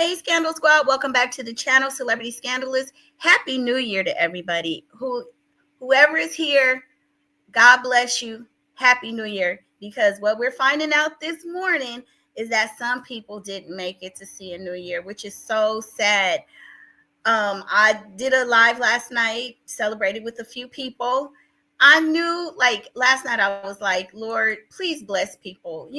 Hey, Scandal Squad, welcome back to the channel, Celebrity Scandalous. Happy New Year to everybody. Whoever is here, God bless you. Happy New Year. Because what we're finding out this morning is that some people didn't make it to see a new year, which is so sad. I did a live last night, celebrated with a few people. I knew, like, last night I was like, Lord, please bless people.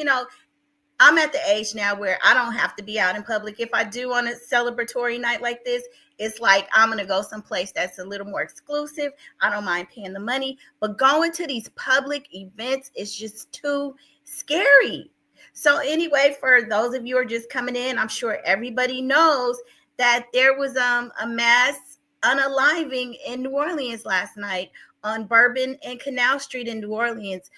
I'm at the age now where I don't have to be out in public. If I do on a celebratory night like this, it's like I'm going to go someplace that's a little more exclusive. I don't mind paying the money, but going to these public events is just too scary. So anyway, for those of you who are just coming in, I'm sure everybody knows that there was a mass unaliving in New Orleans last night on Bourbon and Canal Street in New Orleans.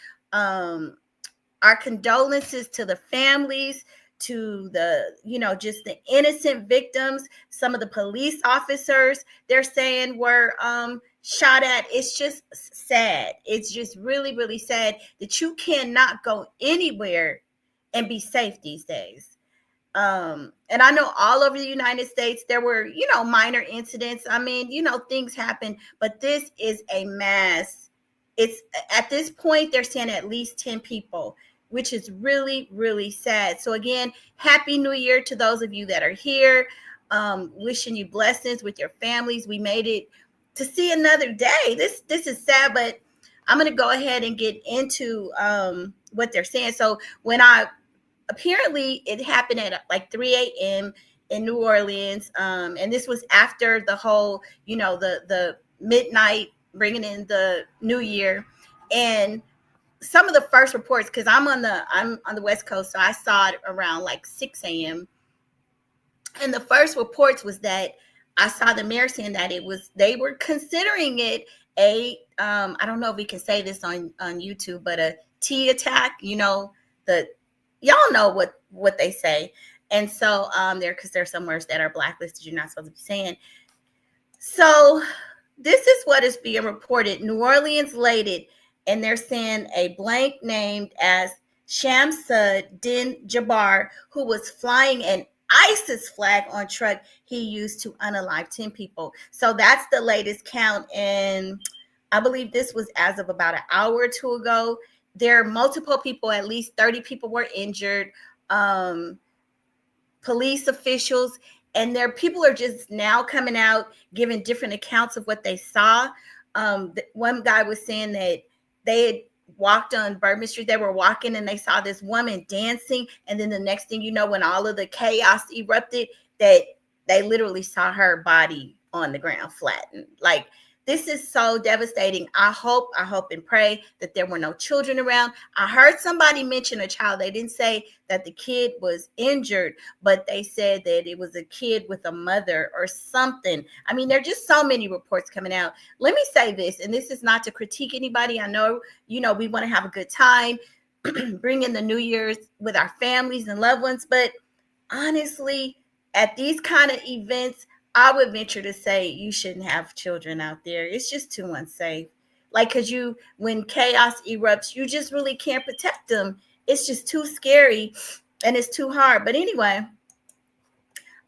Our condolences to the families, to the, just the innocent victims. Some of the police officers, they're saying, were shot at. It's just sad. It's just really, really sad that you cannot go anywhere and be safe these days. And I know all over the United States, there were, minor incidents. I mean, things happen, but this is a mass. It's at this point, they're saying at least 10 people, which is really, really sad. So again, Happy New Year to those of you that are here. Wishing you blessings with your families. We made it to see another day. This is sad, but I'm going to go ahead and get into what they're saying. So apparently it happened at like 3 a.m. in New Orleans. And this was after the whole, the midnight bringing in the new year. And some of the first reports, because I'm on the West Coast, so I saw it around like 6 a.m. And the first reports was that I saw the mayor saying that they were considering it I don't know if we can say this on YouTube, but a T attack. Y'all know what they say. And so because there's some words that are blacklisted you're not supposed to be saying. So this is what is being reported. New Orleans lated, and they're saying a blank named as Shamsuddin Jabbar, who was flying an ISIS flag on truck he used to unalive 10 people. So that's the latest count. And I believe this was as of about an hour or two ago. There are multiple people, at least 30 people were injured. Police officials, and people are just now coming out giving different accounts of what they saw. One guy was saying that they had walked on Bourbon Street. They were walking and they saw this woman dancing. And then the next thing you know, when all of the chaos erupted, that they literally saw her body on the ground flattened. Like, this is so devastating. I hope and pray that there were no children around. I heard somebody mention a child. They didn't say that the kid was injured, but they said that it was a kid with a mother or something. I mean, there are just so many reports coming out. Let me say this, and this is not to critique anybody. I know, we want to have a good time, bring in the New Year's with our families and loved ones. But honestly, at these kind of events, I would venture to say you shouldn't have children out there. It's just too unsafe. Like, because when chaos erupts, you just really can't protect them. It's just too scary and it's too hard. But anyway,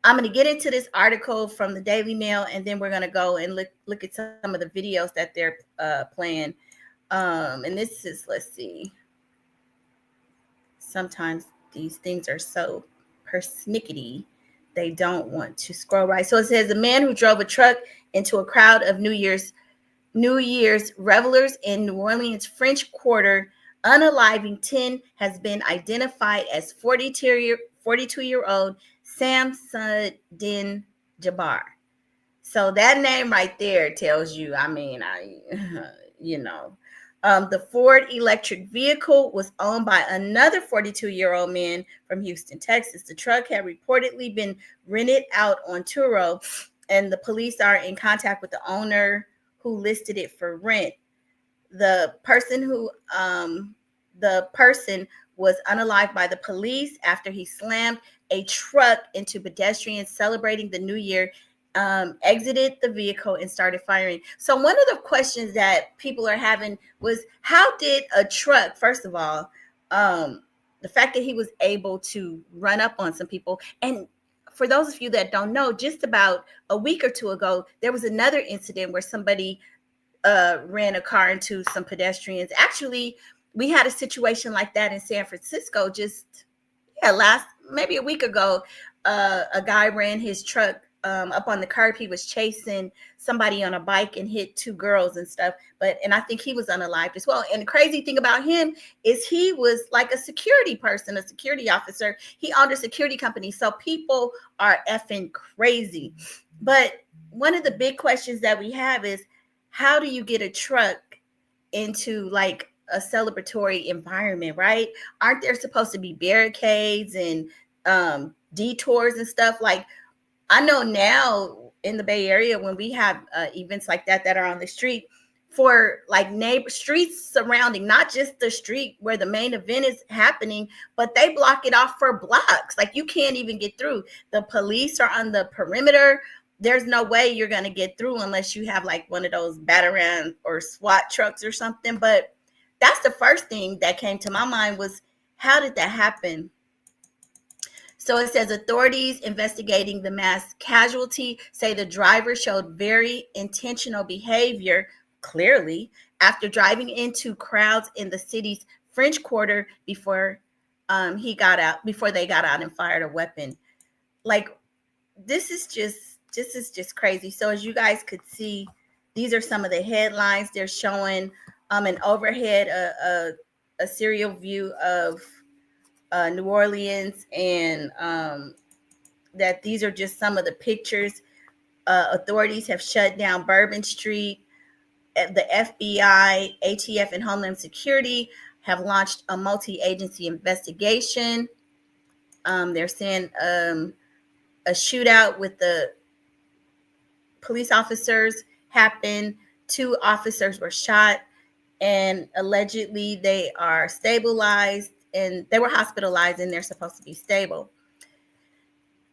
I'm going to get into this article from the Daily Mail, and then we're going to go and look at some of the videos that they're playing. And this is, let's see. Sometimes these things are so persnickety. They don't want to scroll right. So it says, a man who drove a truck into a crowd of New Year's revelers in New Orleans French Quarter, unaliving 10, has been identified as 42-year-old Shamsuddin Jabbar. So that name right there tells you, the Ford electric vehicle was owned by another 42-year-old man from Houston, Texas. The truck had reportedly been rented out on Turo, and the police are in contact with the owner who listed it for rent. The person was unalived by the police after he slammed a truck into pedestrians celebrating the new year, exited the vehicle and started firing. So one of the questions that people are having was, how did a truck, first of all, the fact that he was able to run up on some people, and for those of you that don't know, just about a week or two ago, there was another incident where somebody ran a car into some pedestrians. Actually, we had a situation like that in San Francisco just last maybe a week ago. A guy ran his truck up on the curb. He was chasing somebody on a bike and hit two girls and stuff. And I think he was unalived as well. And the crazy thing about him is he was like a security person, a security officer. He owned a security company. So people are effing crazy. But one of the big questions that we have is, how do you get a truck into like a celebratory environment, right? Aren't there supposed to be barricades and detours and stuff? Like, I know now in the Bay Area, when we have events like that are on the street, for like neighbor streets surrounding, not just the street where the main event is happening, but they block it off for blocks. Like, you can't even get through. The police are on the perimeter. There's no way you're going to get through unless you have like one of those Batarang or SWAT trucks or something. But that's the first thing that came to my mind was, how did that happen? So it says authorities investigating the mass casualty say the driver showed very intentional behavior, clearly, after driving into crowds in the city's French Quarter before they got out and fired a weapon. Like, this is just crazy. So as you guys could see, these are some of the headlines. They're showing an overhead, a serial view of New Orleans, and that these are just some of the pictures. Authorities have shut down Bourbon Street. The FBI, ATF, and Homeland Security have launched a multi-agency investigation. They're saying a shootout with the police officers happened. 2 officers were shot, and allegedly they are stabilized, and they were hospitalized, and they're supposed to be stable.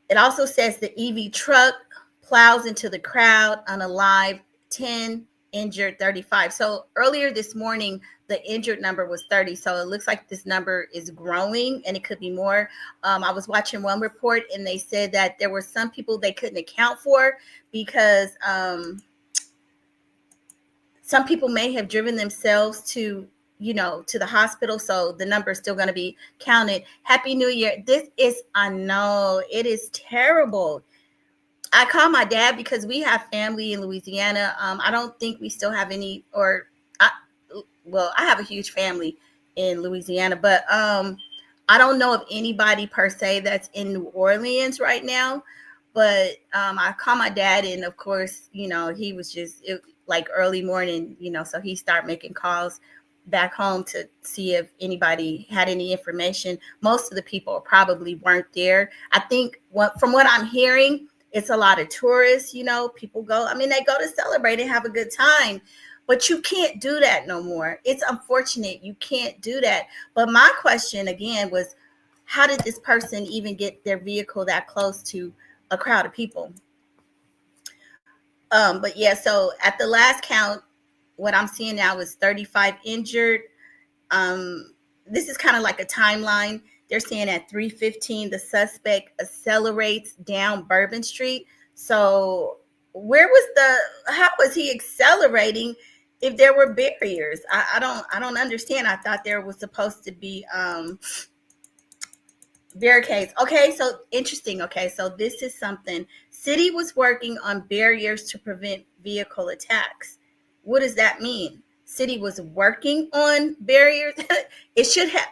It also says the EV truck plows into the crowd, unalive, 10, injured 35. So earlier this morning, the injured number was 30. So it looks like this number is growing, and it could be more. I was watching one report, and they said that there were some people they couldn't account for because some people may have driven themselves to the hospital. So the number is still going to be counted. Happy New Year. I know it is terrible. I call my dad because we have family in Louisiana. I don't think we still have any, I have a huge family in Louisiana, but I don't know of anybody per se that's in New Orleans right now. But I call my dad, and of course, he was like early morning, so he started making calls back home to see if anybody had any information. Most of the people probably weren't there. I think from what I'm hearing, it's a lot of tourists, people go, they go to celebrate and have a good time, but you can't do that no more. It's unfortunate. You can't do that. But my question again was, how did this person even get their vehicle that close to a crowd of people? But yeah, so at the last count, what I'm seeing now is 35 injured. This is kind of like a timeline. They're saying at 3:15, the suspect accelerates down Bourbon Street. So how was he accelerating if there were barriers? I don't understand. I thought there was supposed to be barricades. Okay, so interesting. Okay, so this is something. City was working on barriers to prevent vehicle attacks. What does that mean? City was working on barriers.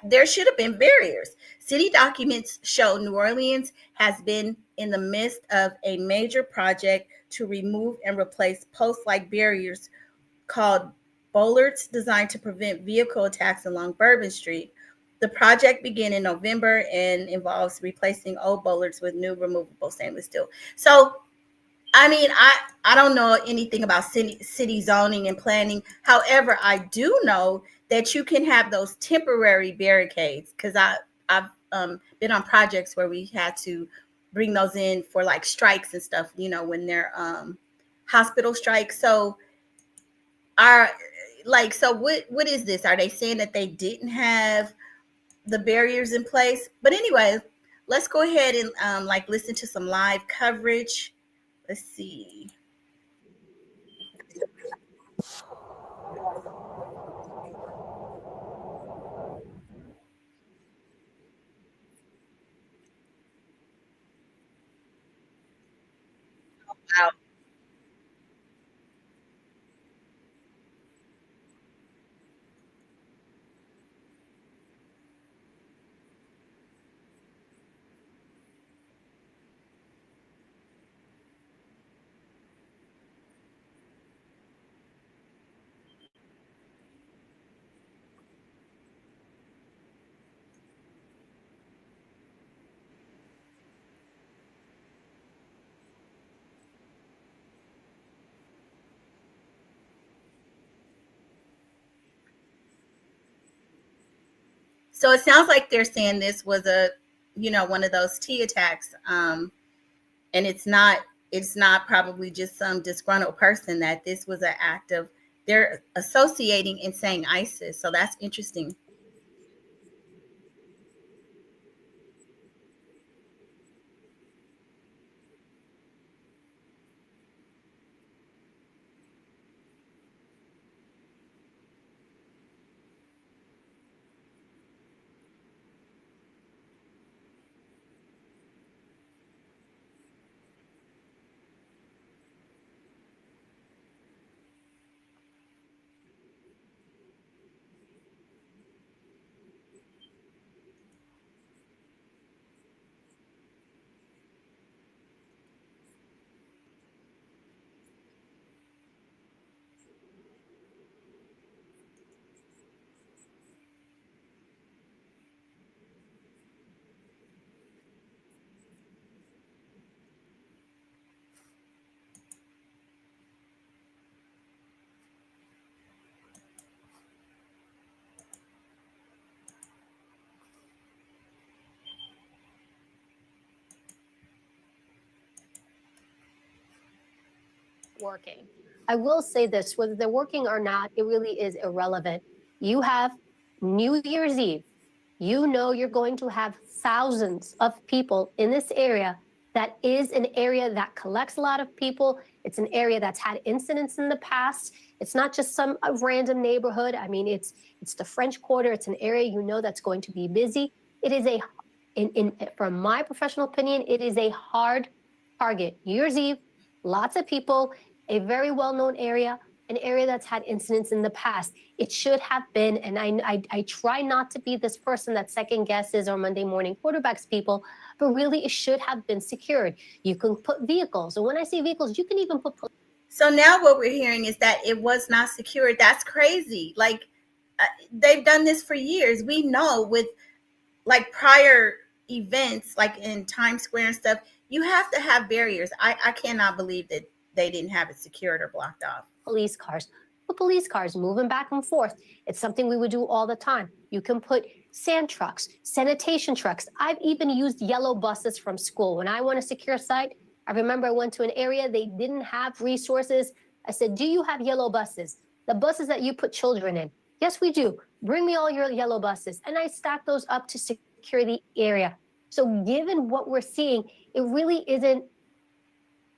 There should have been barriers. City documents show New Orleans has been in the midst of a major project to remove and replace post-like barriers called bollards, designed to prevent vehicle attacks along Bourbon Street. The project began in November and involves replacing old bollards with new removable stainless steel. So, I don't know anything about city zoning and planning. However, I do know that you can have those temporary barricades, because I've been on projects where we had to bring those in for like strikes and stuff, when they're hospital strikes. So what is this? Are they saying that they didn't have the barriers in place? But anyway, let's go ahead and like listen to some live coverage. Let's see. Wow. So it sounds like they're saying this was one of those T attacks. And it's not probably just some disgruntled person, that this was an act of, they're associating and saying ISIS. So that's interesting. Working. I will say this, whether they're working or not, it really is irrelevant. You have New Year's Eve. You know you're going to have thousands of people in this area. That is an area that collects a lot of people. It's an area that's had incidents in the past. It's not just some random neighborhood. I mean, it's the French Quarter. It's an area you know that's going to be busy. It is from my professional opinion, it is a hard target. New Year's Eve, lots of people, a very well-known area, an area that's had incidents in the past. It should have been, and I try not to be this person that second guesses or Monday morning quarterbacks people, but really it should have been secured. You can put vehicles, and when I say vehicles, you can even put. So now what we're hearing is that it was not secured. That's crazy. Like, they've done this for years. We know with like prior events, like in Times Square and stuff, you have to have barriers. I cannot believe that they didn't have it secured or blocked off. Police cars. Put police cars moving back and forth. It's something we would do all the time. You can put sand trucks, sanitation trucks. I've even used yellow buses from school. When I want to secure a site, I remember I went to an area, they didn't have resources. I said, do you have yellow buses? The buses that you put children in? Yes, we do. Bring me all your yellow buses. And I stacked those up to secure the area. So given what we're seeing, it really isn't,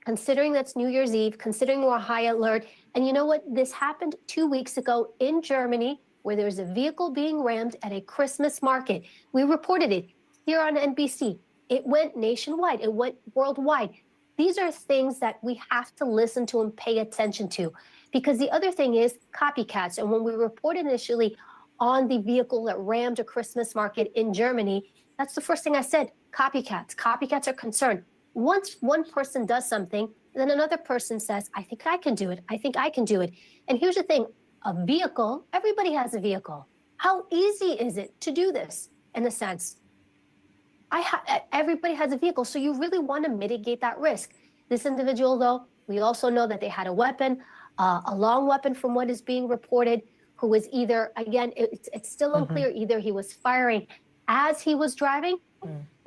considering that's New Year's Eve, considering we're high alert. And you know what? This happened 2 weeks ago in Germany, where there was a vehicle being rammed at a Christmas market. We reported it here on NBC. It went nationwide. It went worldwide. These are things that we have to listen to and pay attention to, because the other thing is copycats. And when we reported initially on the vehicle that rammed a Christmas market in Germany, that's the first thing I said. Copycats. Copycats are concerned. Once one person does something, then another person says, I think I can do it. I think I can do it. And here's the thing, a vehicle, everybody has a vehicle. How easy is it to do this in a sense? Everybody has a vehicle, so you really want to mitigate that risk. This individual, though, we also know that they had a weapon, a long weapon from what is being reported, who was either, again, it's still unclear, either he was firing as he was driving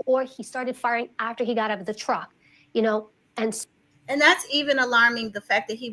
or he started firing after he got out of the truck, and And that's even alarming, the fact that he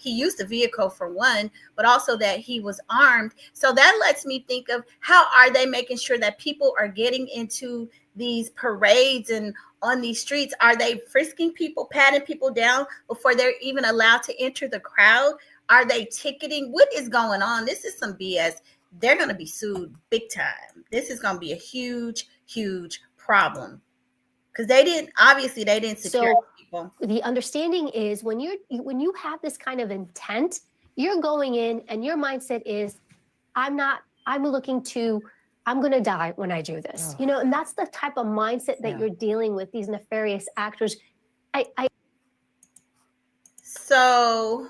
used a vehicle for one, but also that he was armed. So that lets me think of, how are they making sure that people are getting into these parades and on these streets? Are they frisking people, patting people down before they're even allowed to enter the crowd? Are they ticketing? What is going on? This is some BS. They're going to be sued big time. This is going to be a huge, huge problem, because they didn't secure people. The understanding is, when you have this kind of intent, you're going in and your mindset is, I'm going to die when I do this. And that's the type of mindset that you're dealing with, these nefarious actors. So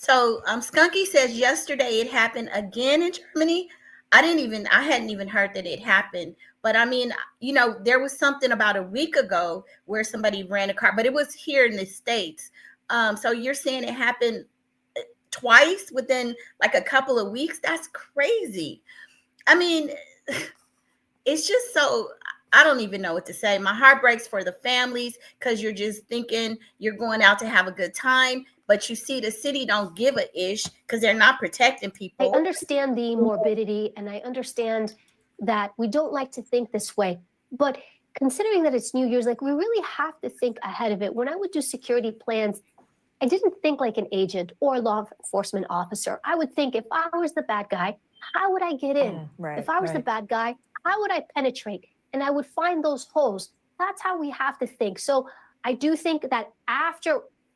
Skunky says yesterday it happened again in Germany. I hadn't even heard that it happened. But I mean, there was something about a week ago where somebody ran a car, but it was here in the States. So you're saying it happened twice within like a couple of weeks? That's crazy. I mean, it's just so, I don't even know what to say. My heart breaks for the families, because you're just thinking you're going out to have a good time, but you see the city don't give a ish because they're not protecting people. I understand the morbidity, and I understand that we don't like to think this way, but considering that it's New Year's, like, we really have to think ahead of it. When I would do security plans, I didn't think like an agent or law enforcement officer. I would think, if I was the bad guy, how would I get in? If I was the bad guy, how would I penetrate? And I would find those holes. That's how we have to think. So I do think that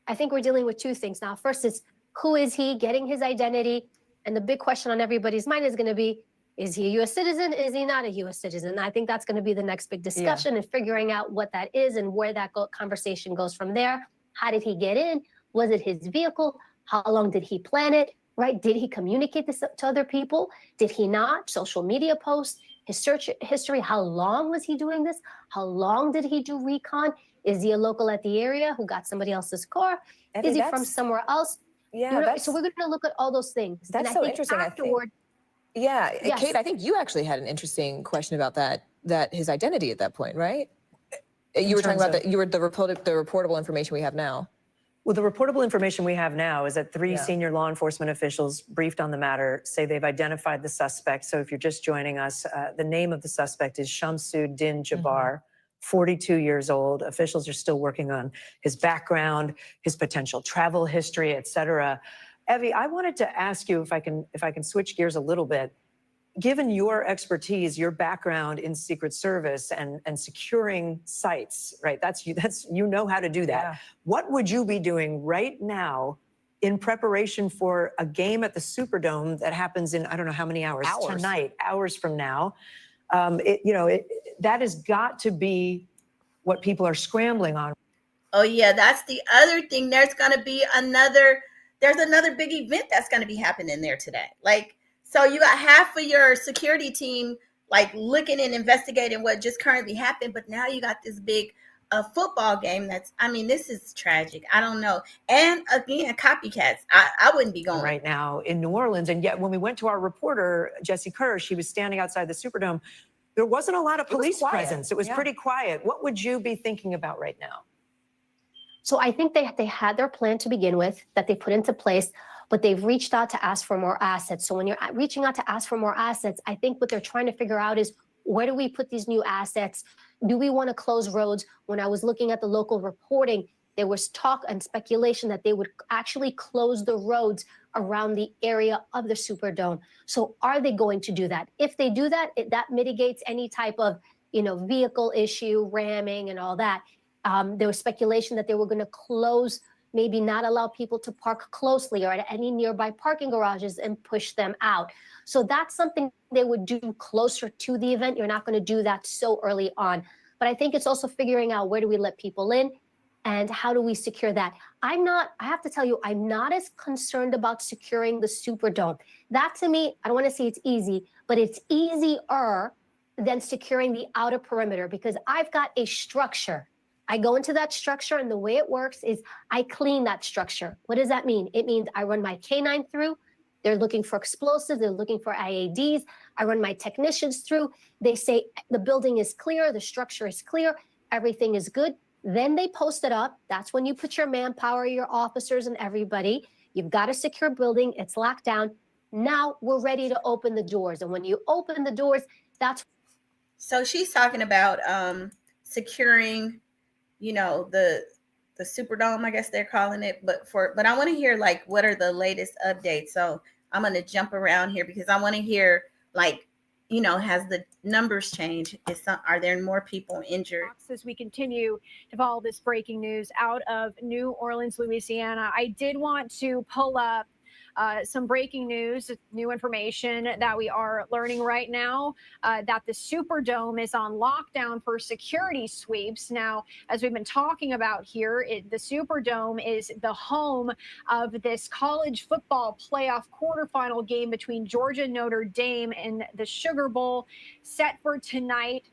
I think we're dealing with two things now. First is, who is he, getting his identity? And the big question on everybody's mind is going to be, is he a U.S. citizen? Is he not a U.S. citizen? I think that's going to be the next big discussion, and figuring out what that is and where that conversation goes from there. How did he get in? Was it his vehicle? How long did he plan it? Right? Did he communicate this to other people? Did he not? Social media posts, his search history. How long was he doing this? How long did he do recon? Is he a local at the area who got somebody else's car? Is he from somewhere else? Yeah. So we're going to look at all those things. That's so interesting. Yeah. Yes. Kate, I think you actually had an interesting question about that his identity at that point, right? You were talking about the reportable information we have now. Well, the reportable information we have now is that three senior law enforcement officials briefed on the matter say they've identified the suspect. So if you're just joining us, the name of the suspect is Shamsuddin Jabbar, 42 years old. Officials are still working on his background, his potential travel history, et cetera. Evie, I wanted to ask you, if I can switch gears a little bit. Given your expertise, your background in Secret Service and securing sites, right? You know how to do that. Yeah. What would you be doing right now in preparation for a game at the Superdome that happens in, I don't know how many hours. Tonight, hours from now? That has got to be what people are scrambling on. Oh yeah, that's the other thing. There's another big event that's going to be happening there today. So you got half of your security team looking and investigating what just currently happened, but now you got this big football game this is tragic. I don't know. And again, copycats. I wouldn't be going. Right now in New Orleans. And yet when we went to our reporter, Jesse Kerr, she was standing outside the Superdome. There wasn't a lot of police presence. It was pretty quiet. What would you be thinking about right now? So I think they had their plan to begin with that they put into place, but they've reached out to ask for more assets. So when you're reaching out to ask for more assets, I think what they're trying to figure out is, where do we put these new assets? Do we want to close roads? When I was looking at the local reporting, there was talk and speculation that they would actually close the roads around the area of the Superdome. So are they going to do that? If they do that, that mitigates any type of, vehicle issue, ramming and all that. There was speculation that they were going to close, maybe not allow people to park closely or at any nearby parking garages and push them out. So that's something they would do closer to the event. You're not going to do that so early on. But I think it's also figuring out, where do we let people in and how do we secure that? I have to tell you, I'm not as concerned about securing the Superdome. That, to me, I don't want to say it's easy, but it's easier than securing the outer perimeter, because I've got a structure. I go into that structure, and the way it works is I clean that structure. What does that mean? It means I run my canine through. They're looking for explosives. They're looking for IADs. I run my technicians through. They say the building is clear. The structure is clear. Everything is good. Then they post it up. That's when you put your manpower, your officers, and everybody. You've got a secure building. It's locked down. Now we're ready to open the doors. And when you open the doors, that's. So she's talking about securing, the Superdome, I guess they're calling it. But I want to hear like what are the latest updates. So I'm going to jump around here because I want to hear like, has the numbers changed? Are there more people injured? As we continue to follow this breaking news out of New Orleans, Louisiana, I did want to pull up some breaking news, new information that we are learning right now, that the Superdome is on lockdown for security sweeps. Now, as we've been talking about here, the Superdome is the home of this college football playoff quarterfinal game between Georgia and Notre Dame in the Sugar Bowl set for tonight.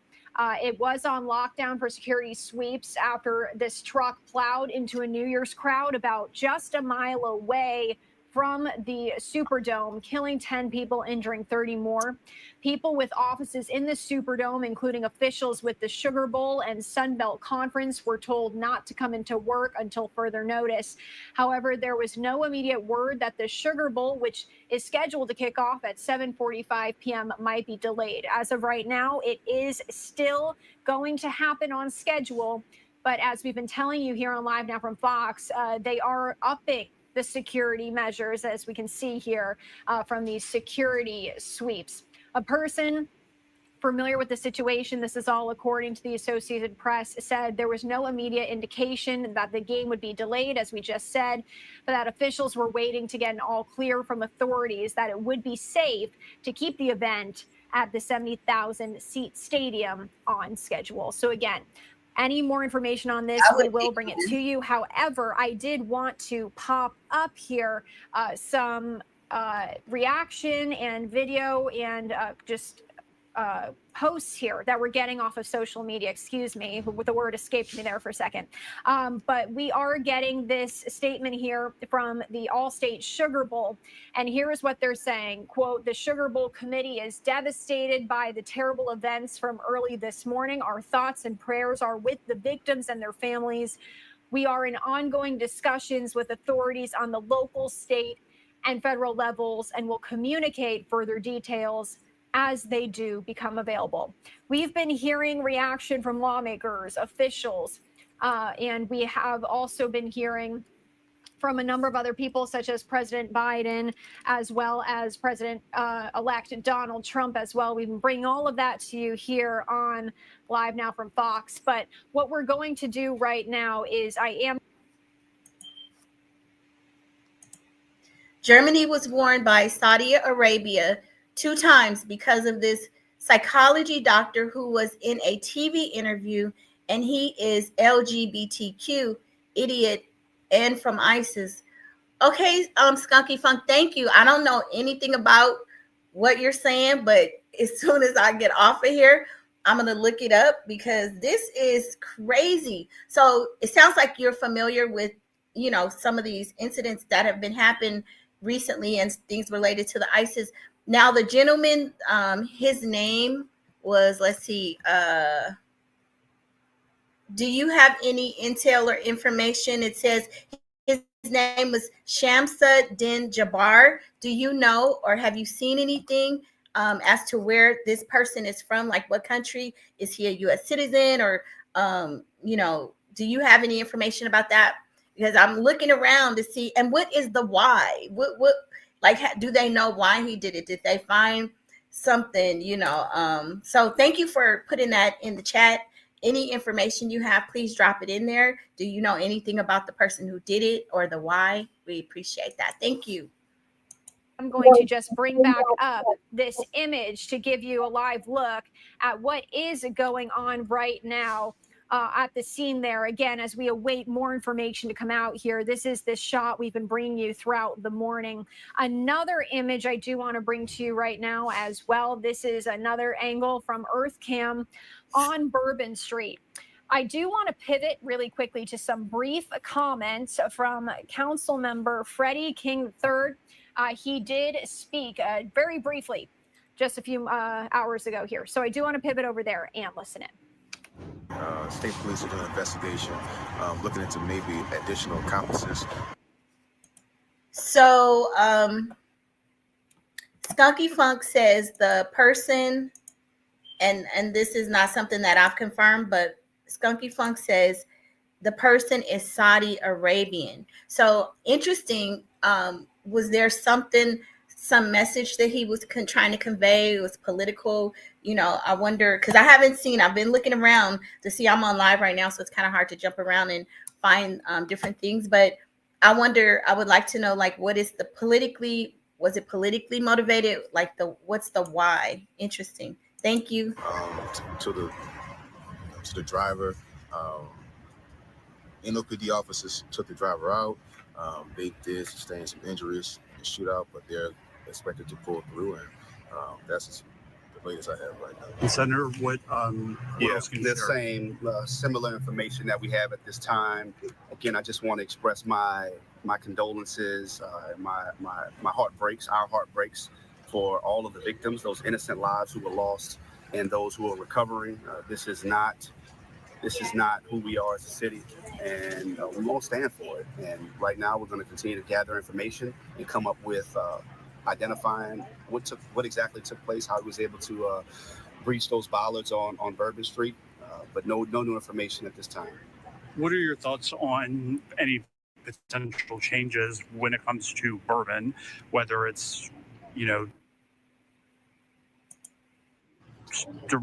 It was on lockdown for security sweeps after this truck plowed into a New Year's crowd about just a mile away from the Superdome, killing 10 people, injuring 30 more. People with offices in the Superdome, including officials with the Sugar Bowl and Sun Belt Conference, were told not to come into work until further notice. However, there was no immediate word that the Sugar Bowl, which is scheduled to kick off at 7:45 p.m., might be delayed. As of right now, it is still going to happen on schedule. But as we've been telling you here on Live Now from Fox, they are upping the security measures, as we can see here from these security sweeps. A person familiar with the situation, this is all according to the Associated Press, said there was no immediate indication that the game would be delayed, as we just said, but that officials were waiting to get an all clear from authorities that it would be safe to keep the event at the 70,000 seat stadium on schedule. So again, any more information on this, we will bring it to you. However, I did want to pop up here some reaction and video and just posts here that we're getting off of social media. Excuse me, the word escaped me there for a second. But we are getting this statement here from the All-State Sugar Bowl. And here is what they're saying. Quote, "The Sugar Bowl committee is devastated by the terrible events from early this morning. Our thoughts and prayers are with the victims and their families. We are in ongoing discussions with authorities on the local, state, and federal levels and will communicate further details as they do become available." We've been hearing reaction from lawmakers, officials, and we have also been hearing from a number of other people, such as President Biden, as well as President-elect Donald Trump as well. We've been bringing all of that to you here on Live Now from Fox. But what we're going to do right now is Germany was warned by Saudi Arabia 2 times because of this psychology doctor who was in a TV interview, and he is LGBTQ idiot and from ISIS. Okay, Skunky Funk, thank you. I don't know anything about what you're saying, but as soon as I get off of here, I'm going to look it up because this is crazy. So it sounds like you're familiar with, some of these incidents that have been happening recently and things related to the ISIS. Now, the gentleman, his name was, let's see, do you have any intel or information? It says his name was Shamsa Din Jabbar. Do you know, or have you seen anything as to where this person is from? Like what country? Is he a U.S. citizen, or, do you have any information about that? Because I'm looking around to see, and what is the why? Do they know why he did it? Did they find something, So thank you for putting that in the chat. Any information you have, please drop it in there. Do you know anything about the person who did it or the why? We appreciate that. Thank you. I'm going to just bring back up this image to give you a live look at what is going on right now at the scene there. Again, as we await more information to come out here, this is this shot we've been bringing you throughout the morning. Another image I do want to bring to you right now as well. This is another angle from Earth Cam on Bourbon Street. I do want to pivot really quickly to some brief comments from Council Member Freddie King III. He did speak very briefly just a few hours ago here. So I do want to pivot over there and listen in. State police are doing an investigation, looking into maybe additional accomplices. So, Skunky Funk says the person, and this is not something that I've confirmed, but Skunky Funk says the person is Saudi Arabian. So interesting. Was there some message that he was trying to convey? It was political. I wonder, because I've been looking around to see. I'm on live right now, so it's kind of hard to jump around and find different things. But I would like to know, like, was it politically motivated? Like, what's the why? Interesting. Thank you. To the driver, NOPD officers took the driver out. They did sustain some injuries in the shootout, but they're expected to pull through, and that's the latest I have right now. And Senator, what else can you the share? same similar information that we have at this time. Again, I just want to express my condolences, my heart breaks, our heart breaks for all of the victims, those innocent lives who were lost, and those who are recovering. This is not who we are as a city, and we won't stand for it. And right now, we're going to continue to gather information and come up with identifying what exactly took place, how he was able to breach those bollards on Bourbon Street, but no new information at this time. What are your thoughts on any potential changes when it comes to Bourbon, whether it's,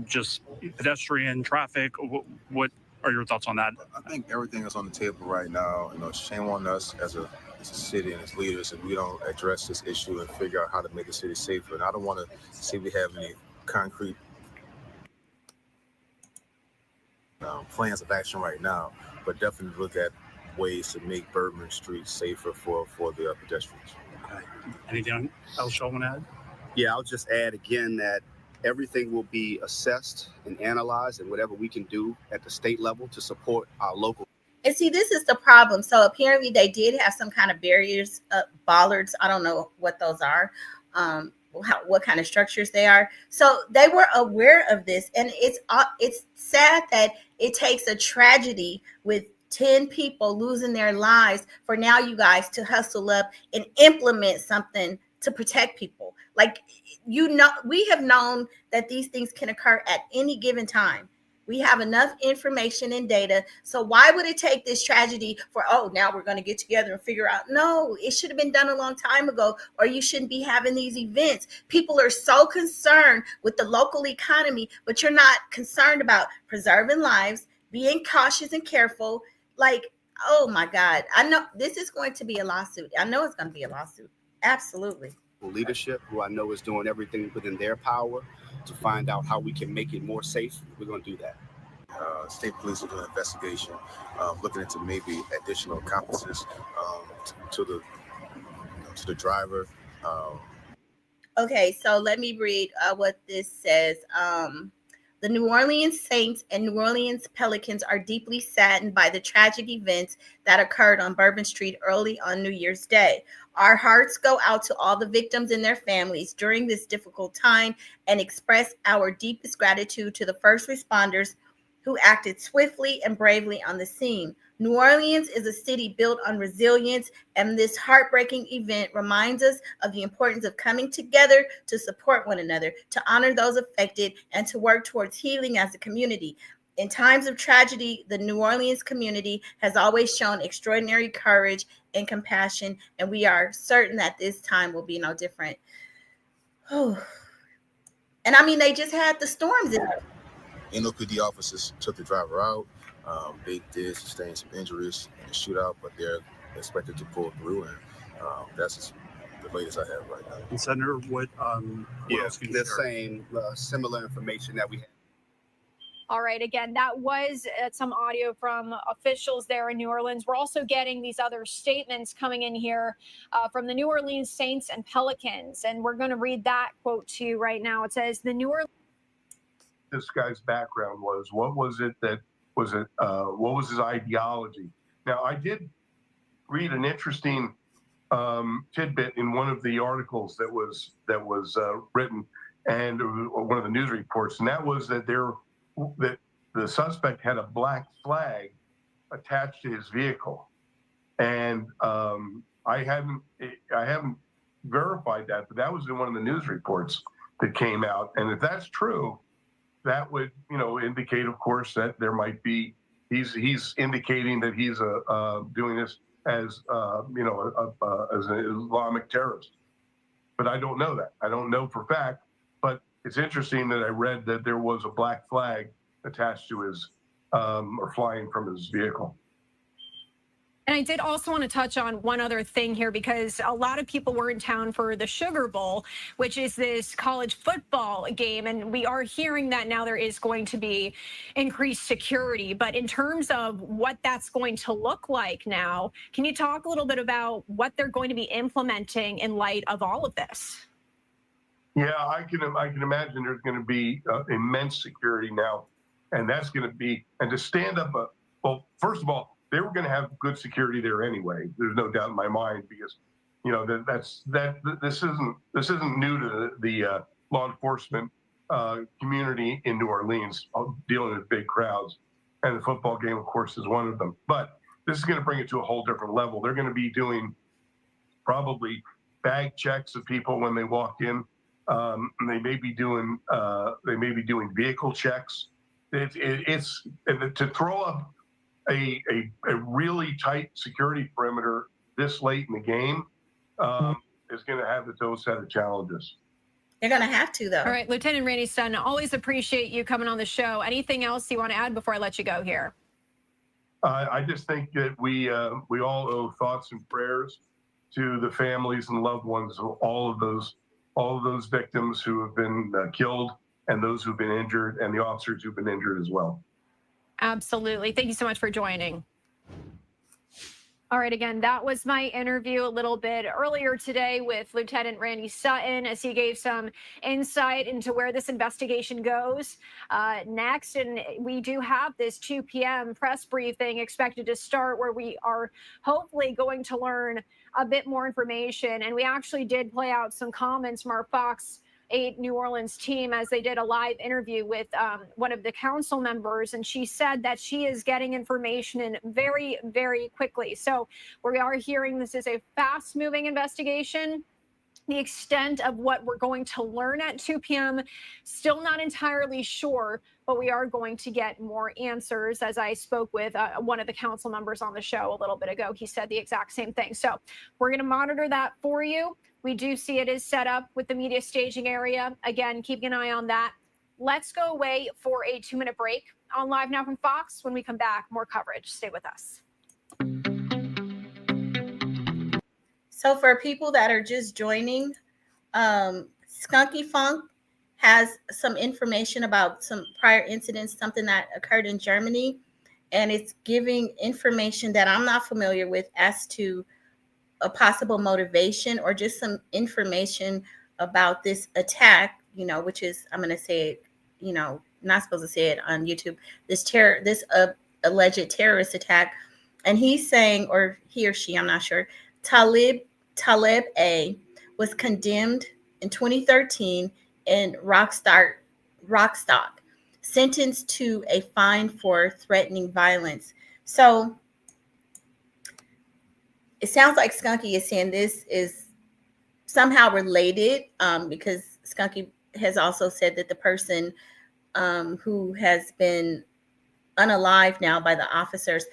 just pedestrian traffic? What are your thoughts on that? I think everything is on the table right now. Shame on us as a city and as leaders if we don't address this issue and figure out how to make the city safer. And I don't want to see we have any concrete plans of action right now, but definitely look at ways to make Bourbon Street safer for the pedestrians. Okay. Anything else y'all want to add? Yeah, I'll just add again that everything will be assessed and analyzed, and whatever we can do at the state level to support our local. And see, this is the problem. So apparently they did have some kind of barriers, bollards. I don't know what those are, what kind of structures they are. So they were aware of this, and it's sad that it takes a tragedy with 10 people losing their lives for now you guys to hustle up and implement something to protect people. Like, we have known that these things can occur at any given time. We have enough information and data. So why would it take this tragedy for, now we're going to get together and figure out? No, it should have been done a long time ago, or you shouldn't be having these events. People are so concerned with the local economy, but you're not concerned about preserving lives, being cautious and careful. Like, oh my God. I know this is going to be a lawsuit. I know it's going to be a lawsuit. Absolutely. Leadership, who I know is doing everything within their power to find out how we can make it more safe. We're going to do that. State police are doing an investigation, looking into maybe additional accomplices to the driver. Okay, so let me read what this says. The New Orleans Saints and New Orleans Pelicans are deeply saddened by the tragic events that occurred on Bourbon Street early on New Year's Day. Our hearts go out to all the victims and their families during this difficult time and express our deepest gratitude to the first responders who acted swiftly and bravely on the scene. New Orleans is a city built on resilience, and this heartbreaking event reminds us of the importance of coming together to support one another, to honor those affected, and to work towards healing as a community. In times of tragedy, the New Orleans community has always shown extraordinary courage and compassion, and we are certain that this time will be no different. And I mean, they just had the storms in there. NOPD officers took the driver out. They did sustain some injuries in the shootout, but they're expected to pull through, and that's the latest I have right now. And Senator, what else can you the share? same similar information that we have. All right. Again, that was some audio from officials there in New Orleans. We're also getting these other statements coming in here from the New Orleans Saints and Pelicans. And we're going to read that quote to you right now. It says, the New Orleans. This guy's background was, what was his ideology? Now, I did read an interesting tidbit in one of the articles that was written, and one of the news reports, and that was that that the suspect had a black flag attached to his vehicle, and I haven't verified that, but that was in one of the news reports that came out, and if that's true, that would indicate, of course, that there might be he's indicating that he's doing this as as an Islamic terrorist. But I don't know that. I don't know for fact. But it's interesting that I read that there was a black flag attached to his or flying from his vehicle. And I did also want to touch on one other thing here, because a lot of people were in town for the Sugar Bowl, which is this college football game. And we are hearing that now there is going to be increased security. But in terms of what that's going to look like now, can you talk a little bit about what they're going to be implementing in light of all of this? Yeah, I can imagine there's going to be immense security now. And that's going to be, and to stand up, well, first of all, they were going to have good security there anyway. There's no doubt in my mind, because this isn't new to the law enforcement community in New Orleans, dealing with big crowds, and the football game, of course, is one of them. But this is going to bring it to a whole different level. They're going to be doing probably bag checks of people when they walk in. They may be doing vehicle checks. It's to throw up a really tight security perimeter this late in the game is going to have its own set of challenges. They're going to have to, though. All right, Lieutenant Randy Sutton, always appreciate you coming on the show. Anything else you want to add before I let you go here? I just think that we all owe thoughts and prayers to the families and loved ones of all of those victims who have been killed, and those who've been injured, and the officers who've been injured as well. Absolutely. Thank you so much for joining. All right, again, that was my interview a little bit earlier today with Lieutenant Randy Sutton, as he gave some insight into where this investigation goes next. And we do have this 2 p.m. press briefing expected to start, where we are hopefully going to learn a bit more information. And we actually did play out some comments from our Fox 8 New Orleans team as they did a live interview with one of the council members, and she said that she is getting information in very, very quickly. So we are hearing this is a fast-moving investigation. The extent of what we're going to learn at 2 p.m., still not entirely sure, but we are going to get more answers. As I spoke with one of the council members on the show a little bit ago, he said the exact same thing. So we're going to monitor that for you. We do see it is set up with the media staging area. Again, keeping an eye on that. Let's go away for a 2-minute break on Live Now from Fox. When we come back, more coverage. Stay with us. So for people that are just joining, Skunky Funk has some information about some prior incidents, something that occurred in Germany, and it's giving information that I'm not familiar with as to a possible motivation or just some information about this attack, which is, I'm going to say it, not supposed to say it on YouTube, this alleged terrorist attack. And he's saying, or he or she, I'm not sure, Talib A was condemned in 2013 in Rockstock, sentenced to a fine for threatening violence. So it sounds like Skunky is saying this is somehow related, because Skunky has also said that the person who has been unalived now by the officers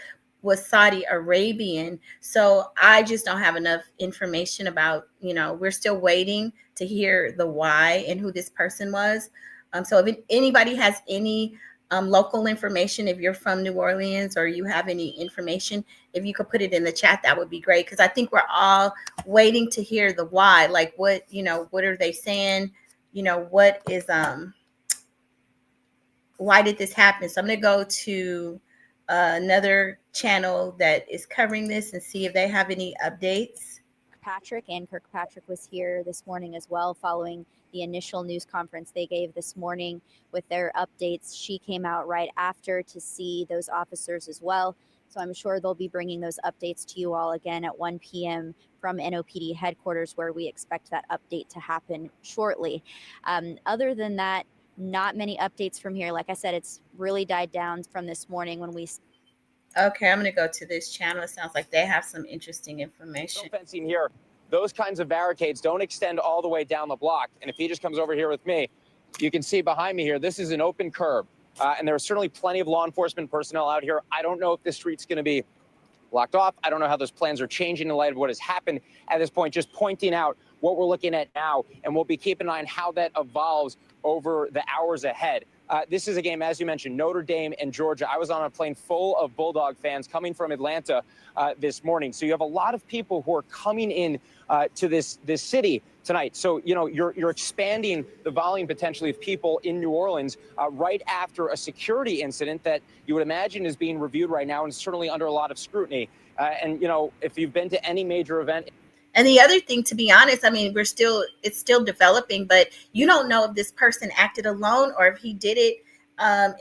was Saudi Arabian. So I just don't have enough information about, we're still waiting to hear the why and who this person was. So if anybody has any local information, if you're from New Orleans or you have any information, if you could put it in the chat, that would be great. Because I think we're all waiting to hear the why. Like what are they saying? What is, why did this happen? So I'm going to go to another channel that is covering this and see if they have any updates. Ann Kirkpatrick was here this morning as well, following the initial news conference they gave this morning with their updates. She came out right after to see those officers as well. So I'm sure they'll be bringing those updates to you all again at 1 p.m. from NOPD headquarters, where we expect that update to happen shortly. Other than that, not many updates from here. Like I said, it's really died down from this morning when we. Okay, I'm going to go to this channel. It sounds like they have some interesting information. No fencing here. Those kinds of barricades don't extend all the way down the block. And if he just comes over here with me, you can see behind me here, this is an open curb. And there are certainly plenty of law enforcement personnel out here. I don't know if this street's going to be blocked off. I don't know how those plans are changing in light of what has happened at this point, just pointing out what we're looking at now. And we'll be keeping an eye on how that evolves over the hours ahead. This is a game, as you mentioned, Notre Dame and Georgia. I was on a plane full of Bulldog fans coming from Atlanta this morning. So you have a lot of people who are coming in to this city tonight. So, you know, you're expanding the volume potentially of people in New Orleans right after a security incident that you would imagine is being reviewed right now and certainly under a lot of scrutiny. And, you know, if you've been to any major event. And the other thing, to be honest, I mean, it's still developing, but you don't know if this person acted alone or if he did it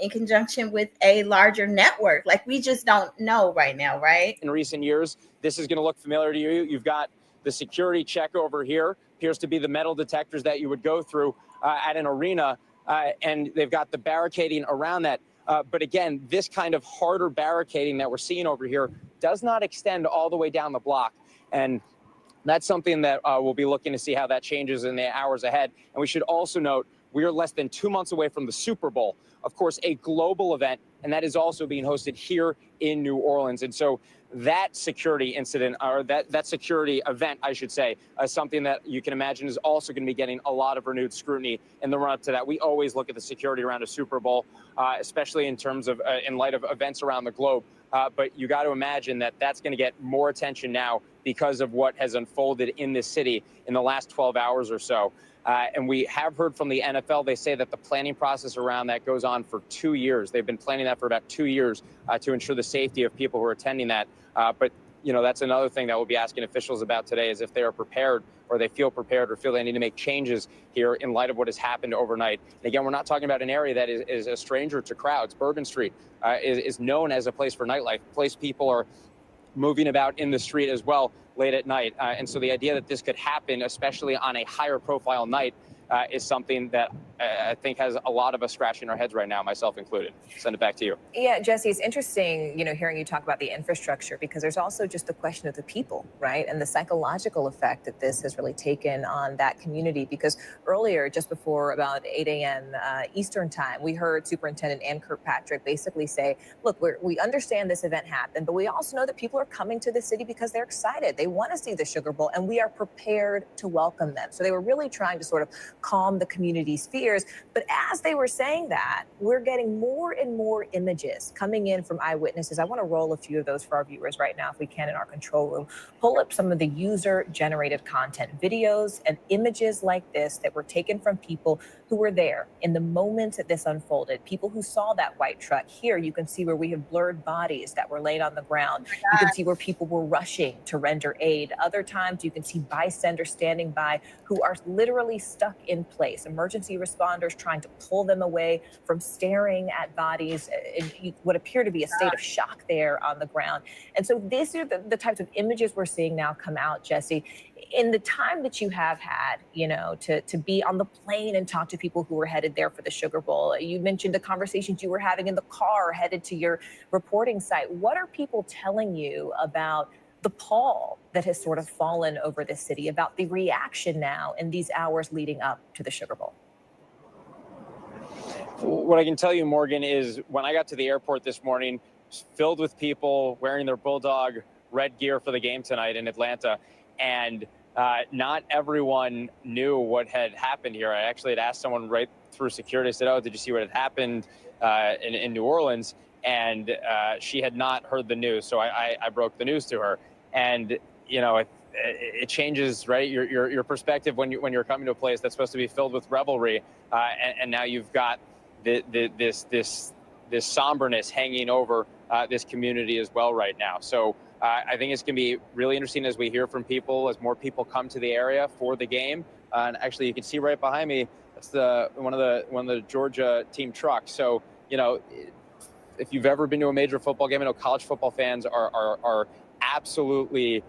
in conjunction with a larger network. Like, we just don't know right now, right? In recent years, this is going to look familiar to you. You've got the security check over here, appears to be the metal detectors that you would go through at an arena, and they've got the barricading around that. But again, this kind of harder barricading that we're seeing over here does not extend all the way down the block. And that's something that we'll be looking to see how that changes in the hours ahead. And we should also note, we are less than 2 months away from the Super Bowl, of course, a global event, and that is also being hosted here in New Orleans. And so that security incident, or that security event, I should say, is something that you can imagine is also going to be getting a lot of renewed scrutiny in the run-up to that. We always look at the security around a Super Bowl, especially in terms of, in light of events around the globe. But you got to imagine that that's going to get more attention now because of what has unfolded in this city in the last 12 hours or so. And we have heard from the NFL, they say that the planning process around that goes on for 2 years. They've been planning that for about 2 years to ensure the safety of people who are attending that. But, you know, that's another thing that we'll be asking officials about today, is if they are prepared or they feel prepared or feel they need to make changes here in light of what has happened overnight. And again, we're not talking about an area that is a stranger to crowds. Bourbon Street is known as a place for nightlife, a place people are moving about in the street as well late at night. And so the idea that this could happen, especially on a higher profile night, is something that I think has a lot of us scratching our heads right now, myself included. Send it back to you. Yeah, Jesse, it's interesting, you know, hearing you talk about the infrastructure, because there's also just the question of the people, right? And the psychological effect that this has really taken on that community. Because earlier, just before about 8 a.m. Eastern time, we heard Superintendent Ann Kirkpatrick basically say, look, we understand this event happened, but we also know that people are coming to the city because they're excited. They want to see the Sugar Bowl, and we are prepared to welcome them. So they were really trying to sort of calm the community's fears. But as they were saying that, we're getting more and more images coming in from eyewitnesses. I want to roll a few of those for our viewers right now, if we can, in our control room. Pull up some of the user-generated content, videos and images like this that were taken from people who were there in the moment that this unfolded, people who saw that white truck. Here, you can see where we have blurred bodies that were laid on the ground. You can see where people were rushing to render aid. Other times, you can see bystanders standing by who are literally stuck in place. Emergency responders trying to pull them away from staring at bodies in what appear to be a state of shock there on the ground. And so these are the types of images we're seeing now come out, Jesse. In the time that you have had, you know, to be on the plane and talk to people who were headed there for the Sugar Bowl, you mentioned the conversations you were having in the car headed to your reporting site. What are people telling you about the pall that has sort of fallen over the city, about the reaction now in these hours leading up to the Sugar Bowl? What I can tell you, Morgan, is when I got to the airport this morning, filled with people wearing their Bulldog red gear for the game tonight in Atlanta, and not everyone knew what had happened here. I actually had asked someone right through security. I said, oh, did you see what had happened in New Orleans? And she had not heard the news. So I broke the news to her. And, you know, it changes, right? Your perspective when you're coming to a place that's supposed to be filled with revelry. And now you've got this somberness hanging over this community as well right now. So I think it's going to be really interesting as we hear from people, as more people come to the area for the game. And actually, you can see right behind me, that's one of the Georgia team trucks. So, you know, if you've ever been to a major football game, I know college football fans are absolutely,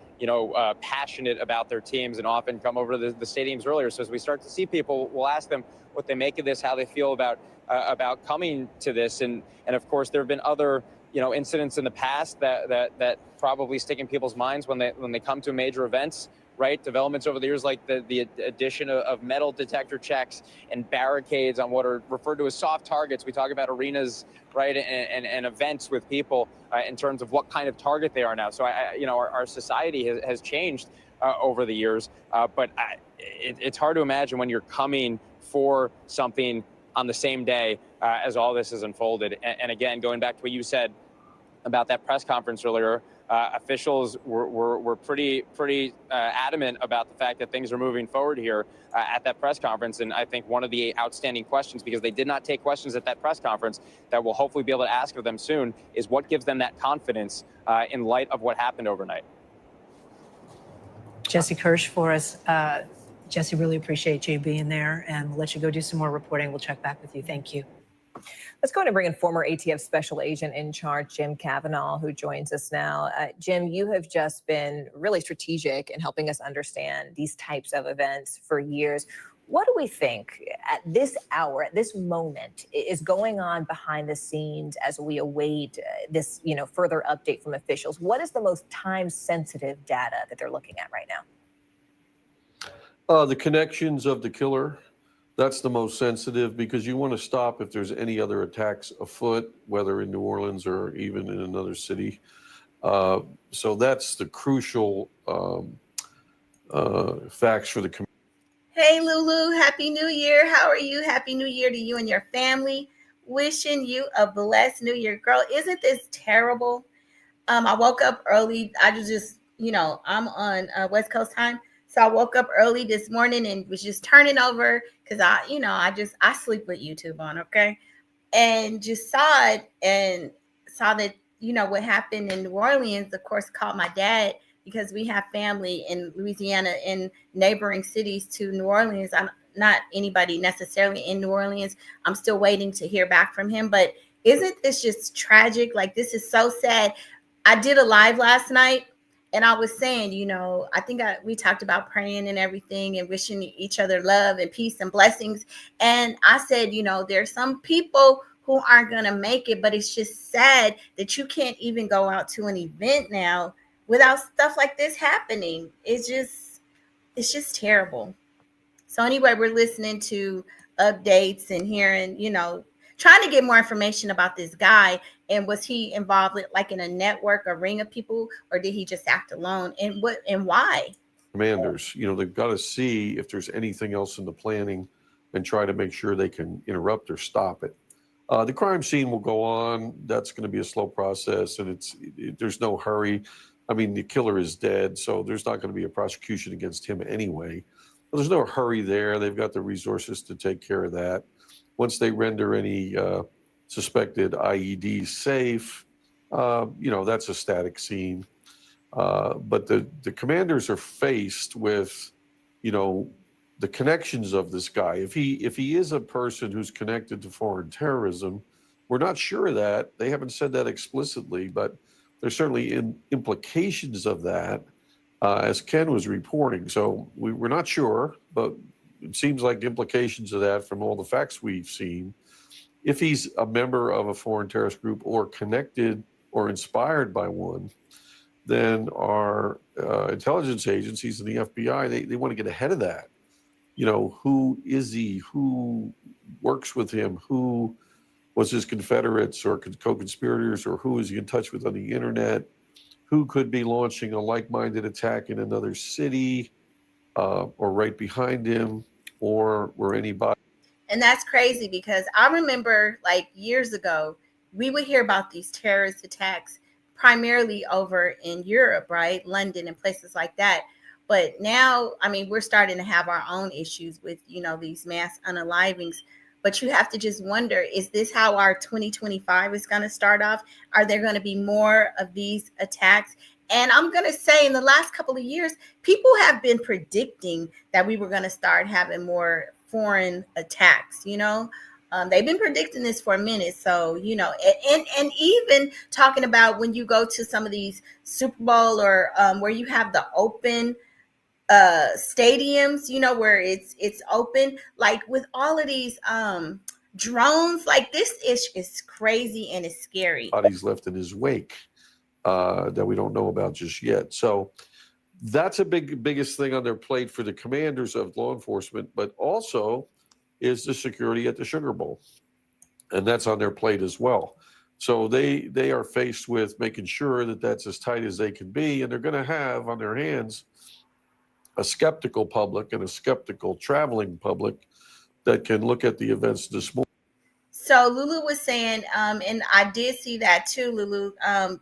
passionate about their teams and often come over to the stadiums earlier. So as we start to see people, we'll ask them what they make of this, how they feel about coming to this. And of course, there have been other, incidents in the past that probably stick in people's minds when they come to major events, right? Developments over the years, like the addition of metal detector checks and barricades on what are referred to as soft targets. We talk about arenas, right, and events with people in terms of what kind of target they are now. So, our society has changed over the years, but it's hard to imagine when you're coming for something on the same day as all this is unfolded. And again, going back to what you said about that press conference earlier, officials were pretty adamant about the fact that things are moving forward here at that press conference. And I think one of the outstanding questions, because they did not take questions at that press conference, that we'll hopefully be able to ask of them soon, is what gives them that confidence in light of what happened overnight. Jesse Kirsch for us. Jesse, really appreciate you being there, and we'll let you go do some more reporting. We'll check back with you. Thank you. Let's go ahead and bring in former ATF Special Agent in Charge, Jim Cavanaugh, who joins us now. Jim, you have just been really strategic in helping us understand these types of events for years. What do we think at this hour, at this moment, is going on behind the scenes as we await this, further update from officials? What is the most time-sensitive data that they're looking at right now? The connections of the killer. That's the most sensitive, because you want to stop if there's any other attacks afoot, whether in New Orleans or even in another city. So that's the crucial facts for the community. Hey, Lulu, Happy New Year. How are you? Happy New Year to you and your family. Wishing you a blessed New Year. Girl, isn't this terrible? I woke up early. I was just, I'm on West Coast time. So I woke up early this morning and was just turning over because I sleep with YouTube on, okay? And just saw it and saw that, what happened in New Orleans, of course, called my dad because we have family in Louisiana in neighboring cities to New Orleans. I'm not anybody necessarily in New Orleans. I'm still waiting to hear back from him. But isn't this just tragic? Like, this is so sad. I did a live last night. And I was saying, I think we talked about praying and everything and wishing each other love and peace and blessings. And I said, there's some people who aren't going to make it, but it's just sad that you can't even go out to an event now without stuff like this happening. It's just terrible. So anyway, we're listening to updates and hearing, trying to get more information about this guy. And was he involved with, like, in a network, a ring of people, or did he just act alone? And what and why? Commanders, they've got to see if there's anything else in the planning and try to make sure they can interrupt or stop it. The crime scene will go on. That's going to be a slow process, and there's no hurry. I mean, the killer is dead, so there's not going to be a prosecution against him anyway. But there's no hurry there. They've got the resources to take care of that. Once they render any suspected IEDs safe, that's a static scene. But the commanders are faced with, the connections of this guy. If he is a person who's connected to foreign terrorism, we're not sure of that. They haven't said that explicitly, but there's certainly implications of that, as Ken was reporting. So we're not sure, but it seems like the implications of that from all the facts we've seen. If he's a member of a foreign terrorist group or connected or inspired by one, then our intelligence agencies and the FBI, they want to get ahead of that. Who is he? Who works with him? Who was his confederates or co-conspirators, or who is he in touch with on the internet? Who could be launching a like-minded attack in another city, or right behind him, or anybody? And that's crazy because I remember, like, years ago, we would hear about these terrorist attacks primarily over in Europe, right? London and places like that. But now, I mean, we're starting to have our own issues with, these mass unalivings. But you have to just wonder, is this how our 2025 is going to start off? Are there going to be more of these attacks? And I'm going to say, in the last couple of years, people have been predicting that we were going to start having more foreign attacks, They've been predicting this for a minute. So, and even talking about when you go to some of these Super Bowl or where you have the open stadiums, where it's open, like with all of these drones, like this is crazy and it's scary. Bodies left in his wake that we don't know about just yet. So that's a biggest thing on their plate for the commanders of law enforcement, but also is the security at the Sugar Bowl. And that's on their plate as well. So they are faced with making sure that that's as tight as they can be, and they're going to have on their hands a skeptical public and a skeptical traveling public that can look at the events this morning. So Lulu was saying, and I did see that too, Lulu,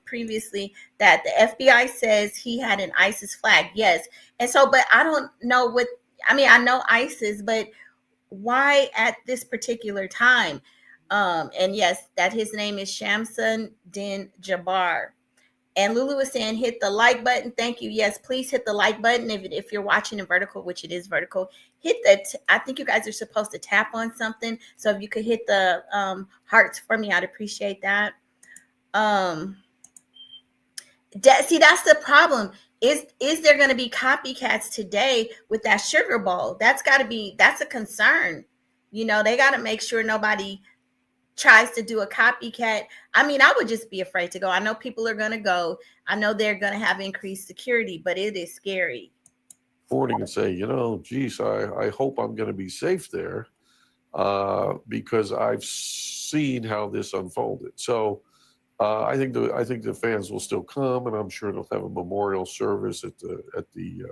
previously, that the FBI says he had an ISIS flag. Yes. And so, but I don't know I know ISIS, but why at this particular time? And yes, that his name is Shamsun Din Jabbar. And Lulu was saying, hit the like button. Thank you. Yes, please hit the like button. If you're watching in vertical, which it is vertical, hit that. I think you guys are supposed to tap on something. So if you could hit the hearts for me, I'd appreciate that. See, that's the problem. Is there going to be copycats today with that Sugar Bowl? That's a concern. They got to make sure nobody tries to do a copycat. I would just be afraid to go. I know people are going to go. I know they're going to have increased security, but it is scary. Morning and say, geez, I hope I'm going to be safe there because I've seen how this unfolded. So I think the fans will still come, and I'm sure they'll have a memorial service at the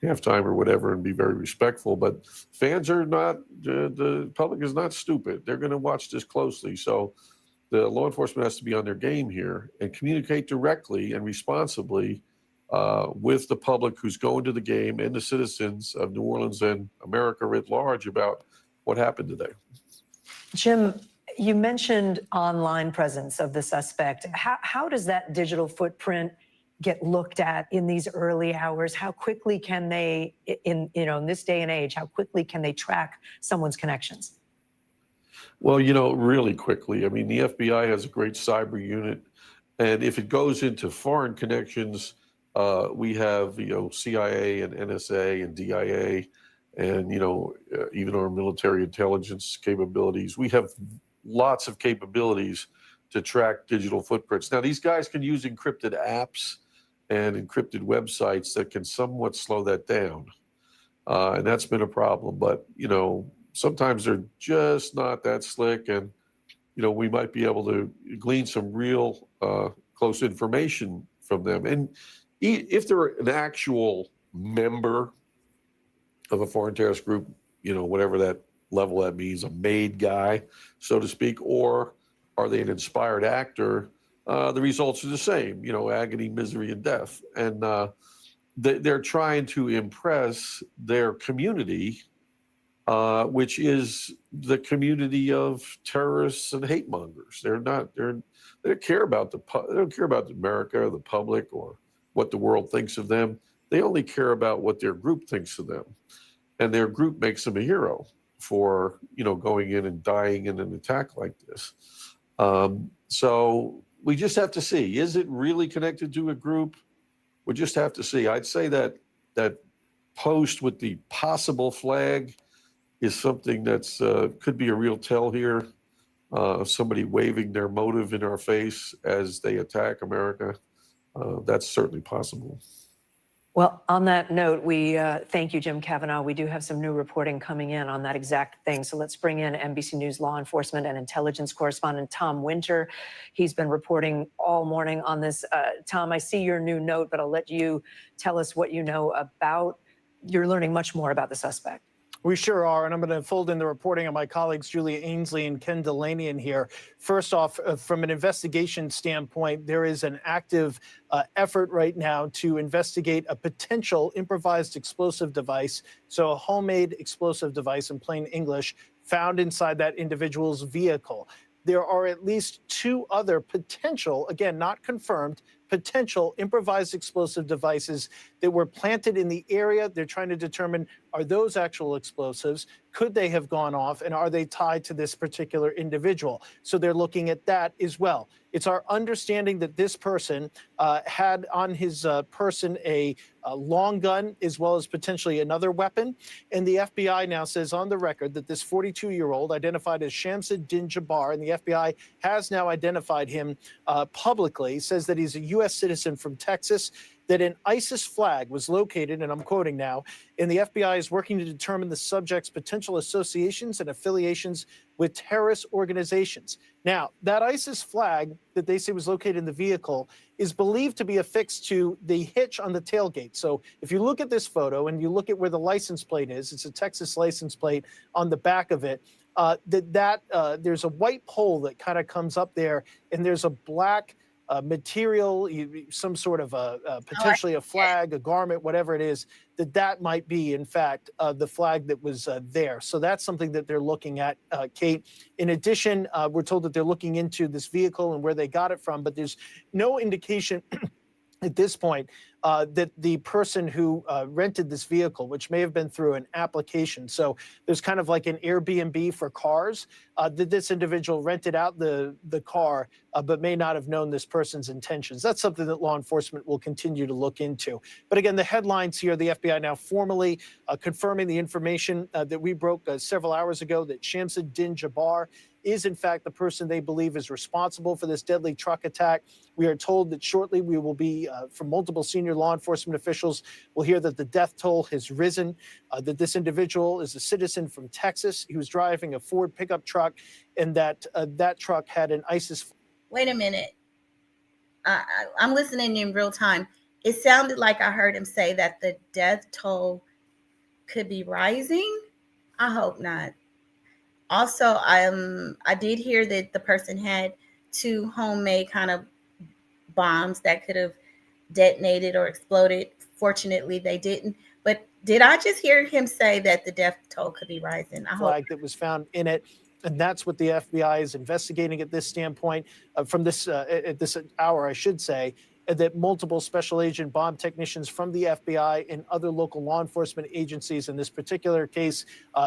halftime or whatever and be very respectful. But fans are not, the public is not stupid. They're going to watch this closely. So the law enforcement has to be on their game here and communicate directly and responsibly with the public who's going to the game and the citizens of New Orleans and America writ large about what happened today. Jim, you mentioned online presence of the suspect. How does that digital footprint get looked at in these early hours? How quickly can they, in this day and age, how quickly can they track someone's connections? Well, really quickly. The FBI has a great cyber unit, and if it goes into foreign connections, we have CIA and NSA and DIA, and even our military intelligence capabilities. We have lots of capabilities to track digital footprints. Now, these guys can use encrypted apps and encrypted websites that can somewhat slow that down. And that's been a problem. But, sometimes they're just not that slick. And, we might be able to glean some real close information from them. And if they're an actual member of a foreign terrorist group, whatever that level that means, a made guy, so to speak, or are they an inspired actor? The results are the same, agony, misery, and death. And they're trying to impress their community, which is the community of terrorists and hate mongers. They don't care about America or the public or what the world thinks of them. They only care about what their group thinks of them. And their group makes them a hero for, going in and dying in an attack like this. So we just have to see, is it really connected to a group? We just have to see. I'd say that post with the possible flag is something that's could be a real tell here. Somebody waving their motive in our face as they attack America. That's certainly possible. Well, on that note, we thank you, Jim Kavanaugh. We do have some new reporting coming in on that exact thing. So let's bring in NBC News law enforcement and intelligence correspondent Tom Winter. He's been reporting all morning on this. Tom, I see your new note, but I'll let you tell us what you know about. You're learning much more about the suspect. We sure are, and I'm going to fold in the reporting of my colleagues Julia Ainsley and Ken Delaney in here. First off, from an investigation standpoint, there is an active effort right now to investigate a potential improvised explosive device, so a homemade explosive device in plain English, found inside that individual's vehicle. There are at least two other potential, again, not confirmed, potential improvised explosive devices that were planted in the area. They're trying to determine are those actual explosives? Could they have gone off, and are they tied to this particular individual? So they're looking at that as well. It's our understanding that this person had on his person a long gun as well as potentially another weapon. And the FBI now says on the record that this 42-year-old identified as Shamsuddin Jabbar, and the FBI has now identified him publicly, says that he's a U.S. citizen from Texas, that an ISIS flag was located, and I'm quoting now, and the FBI is working to determine the subject's potential associations and affiliations with terrorist organizations. Now, that ISIS flag that they say was located in the vehicle is believed to be affixed to the hitch on the tailgate. So if you look at this photo and you look at where the license plate is, it's a Texas license plate on the back of it, there's a white pole that kind of comes up there, and there's a black material, some sort of potentially a flag, a garment, whatever it is, that might be, in fact, the flag that was there. So that's something that they're looking at, Kate. In addition, we're told that they're looking into this vehicle and where they got it from, but there's no indication at this point that the person who rented this vehicle, which may have been through an application, so there's kind of like an Airbnb for cars, that this individual rented out the car, but may not have known this person's intentions. That's something that law enforcement will continue to look into. But again, the headlines here, the FBI now formally confirming the information that we broke several hours ago, that Shamsuddin Jabbar is in fact the person they believe is responsible for this deadly truck attack. We are told that shortly we will be, from multiple senior law enforcement officials, will hear that the death toll has risen, that this individual is a citizen from Texas. He was driving a Ford pickup truck, and that that truck had an ISIS. Wait a minute. I'm listening in real time. It sounded like I heard him say that the death toll could be rising. I hope not. Also, I did hear that the person had 2 homemade kind of bombs that could have detonated or exploded. Fortunately, they didn't. But did I just hear him say that the death toll could be rising? I hope. Flag that was found in it. And that's what the FBI is investigating at this standpoint. From this at this hour, I should say, that multiple special agent bomb technicians from the FBI and other local law enforcement agencies, in this particular case,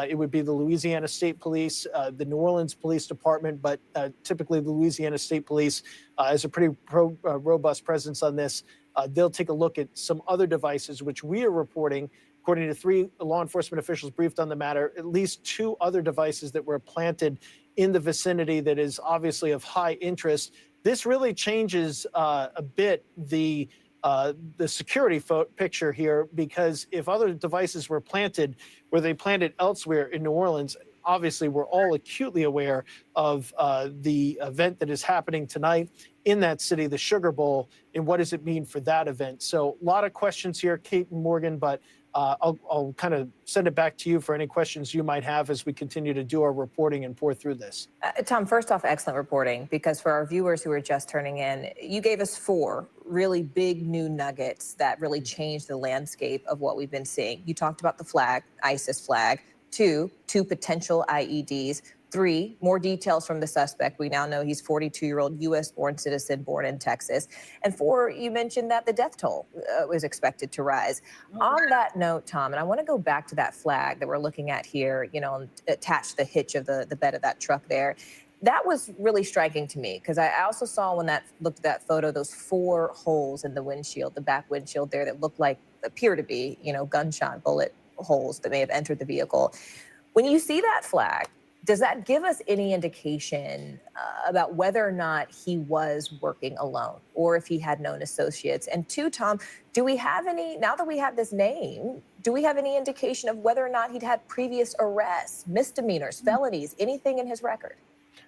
it would be the Louisiana State Police, the New Orleans Police Department, but typically the Louisiana State Police has a pretty robust presence on this. They'll take a look at some other devices, which we are reporting, according to 3 law enforcement officials briefed on the matter, at least 2 other devices that were planted in the vicinity that is obviously of high interest. This really changes a bit the security picture here, because if other devices were planted where they planted elsewhere in New Orleans, obviously we're all acutely aware of the event that is happening tonight in that city, the Sugar Bowl, and what does it mean for that event? So a lot of questions here, Kate and Morgan, but I'll kind of send it back to you for any questions you might have as we continue to do our reporting and pour through this. Tom, first off, excellent reporting, because for our viewers who are just turning in, you gave us 4 really big new nuggets that really changed the landscape of what we've been seeing. You talked about the flag, ISIS flag, 2 potential IEDs, 3 more details from the suspect. We now know he's 42-year-old U.S.-born citizen born in Texas. And 4, you mentioned that the death toll was expected to rise. On that note, Tom, and I want to go back to that flag that we're looking at here, you know, attached to the hitch of the bed of that truck there. That was really striking to me, because I also saw when that looked at that photo, those 4 holes in the windshield, the back windshield there, that appear to be, you know, gunshot bullet holes that may have entered the vehicle. When you see that flag, does that give us any indication about whether or not he was working alone, or if he had known associates? And 2, Tom, do we have any, now that we have this name, do we have any indication of whether or not he'd had previous arrests, misdemeanors, felonies, anything in his record?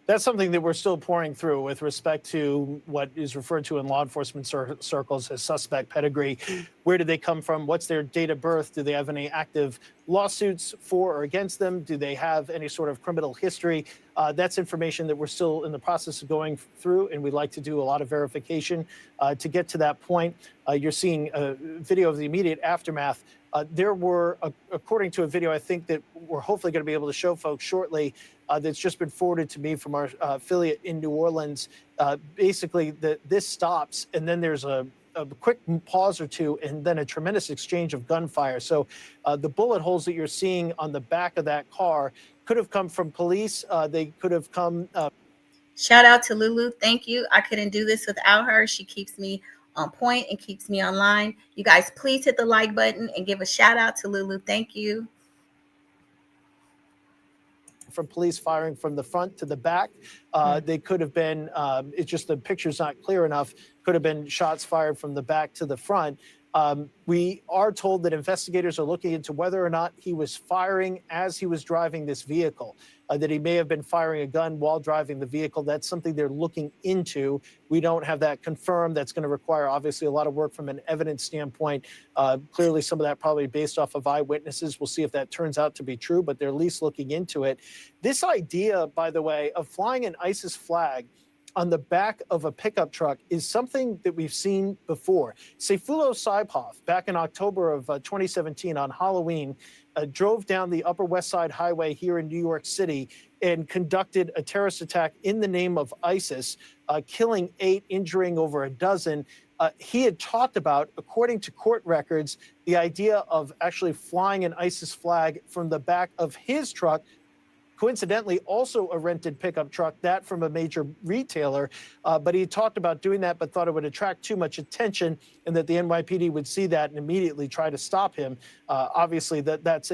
That's something that we're still pouring through with respect to what is referred to in law enforcement circles as suspect pedigree. Where do they come from? What's their date of birth? Do they have any active lawsuits for or against them? Do they have any sort of criminal history? That's information that we're still in the process of going through, and we'd like to do a lot of verification to get to that point. You're seeing a video of the immediate aftermath. There were, according to a video, I think that we're hopefully going to be able to show folks shortly, that's just been forwarded to me from our affiliate in New Orleans. Basically, this stops, and then there's a a quick pause or two, and then a tremendous exchange of gunfire. So the bullet holes that you're seeing on the back of that car could have come from police. They could have come. Shout out to Lulu. Thank you. I couldn't do this without her. She keeps me on point and keeps me online. You guys, please hit the like button and give a shout out to Lulu. Thank you. From police firing from the front to the back. They could have been, it's just the picture's not clear enough, could have been shots fired from the back to the front. We are told that investigators are looking into whether or not he was firing as he was driving this vehicle, that he may have been firing a gun while driving the vehicle. That's something they're looking into. We don't have that confirmed. That's going to require, obviously, a lot of work from an evidence standpoint. Clearly, some of that probably based off of eyewitnesses. We'll see if that turns out to be true, but they're at least looking into it. This idea, by the way, of flying an ISIS flag on the back of a pickup truck is something that we've seen before. Sayfullo Saipov, back in October of 2017 on Halloween, drove down the Upper West Side Highway here in New York City and conducted a terrorist attack in the name of ISIS, killing 8, injuring over a dozen. He had talked about, according to court records, the idea of actually flying an ISIS flag from the back of his truck, coincidentally also a rented pickup truck, that from a major retailer. But he talked about doing that, but thought it would attract too much attention and that the NYPD would see that and immediately try to stop him. Obviously, that's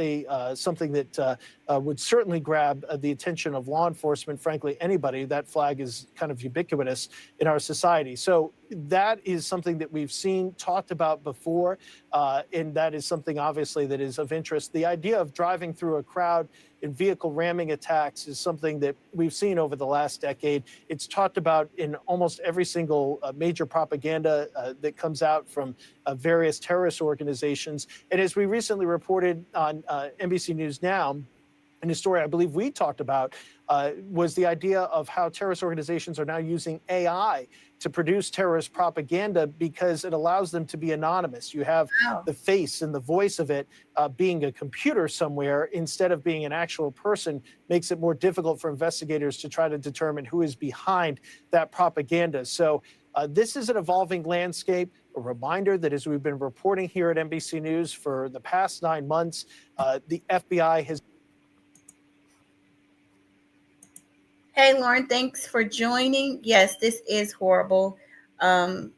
something that would certainly grab the attention of law enforcement, frankly, anybody. That flag is kind of ubiquitous in our society. So that is something that we've seen, talked about before, and that is something, obviously, that is of interest. The idea of driving through a crowd in vehicle ramming attacks is something that we've seen over the last decade. It's talked about in almost every single major propaganda that comes out from various terrorist organizations. And as we recently reported on NBC News Now, in a story I believe we talked about, was the idea of how terrorist organizations are now using AI to produce terrorist propaganda because it allows them to be anonymous. You have the face and the voice of it being a computer somewhere instead of being an actual person, makes it more difficult for investigators to try to determine who is behind that propaganda. So this is an evolving landscape. A reminder that as we've been reporting here at NBC News for the past 9 months, the FBI has. Hey, Lauren, thanks for joining. Yes, this is horrible. And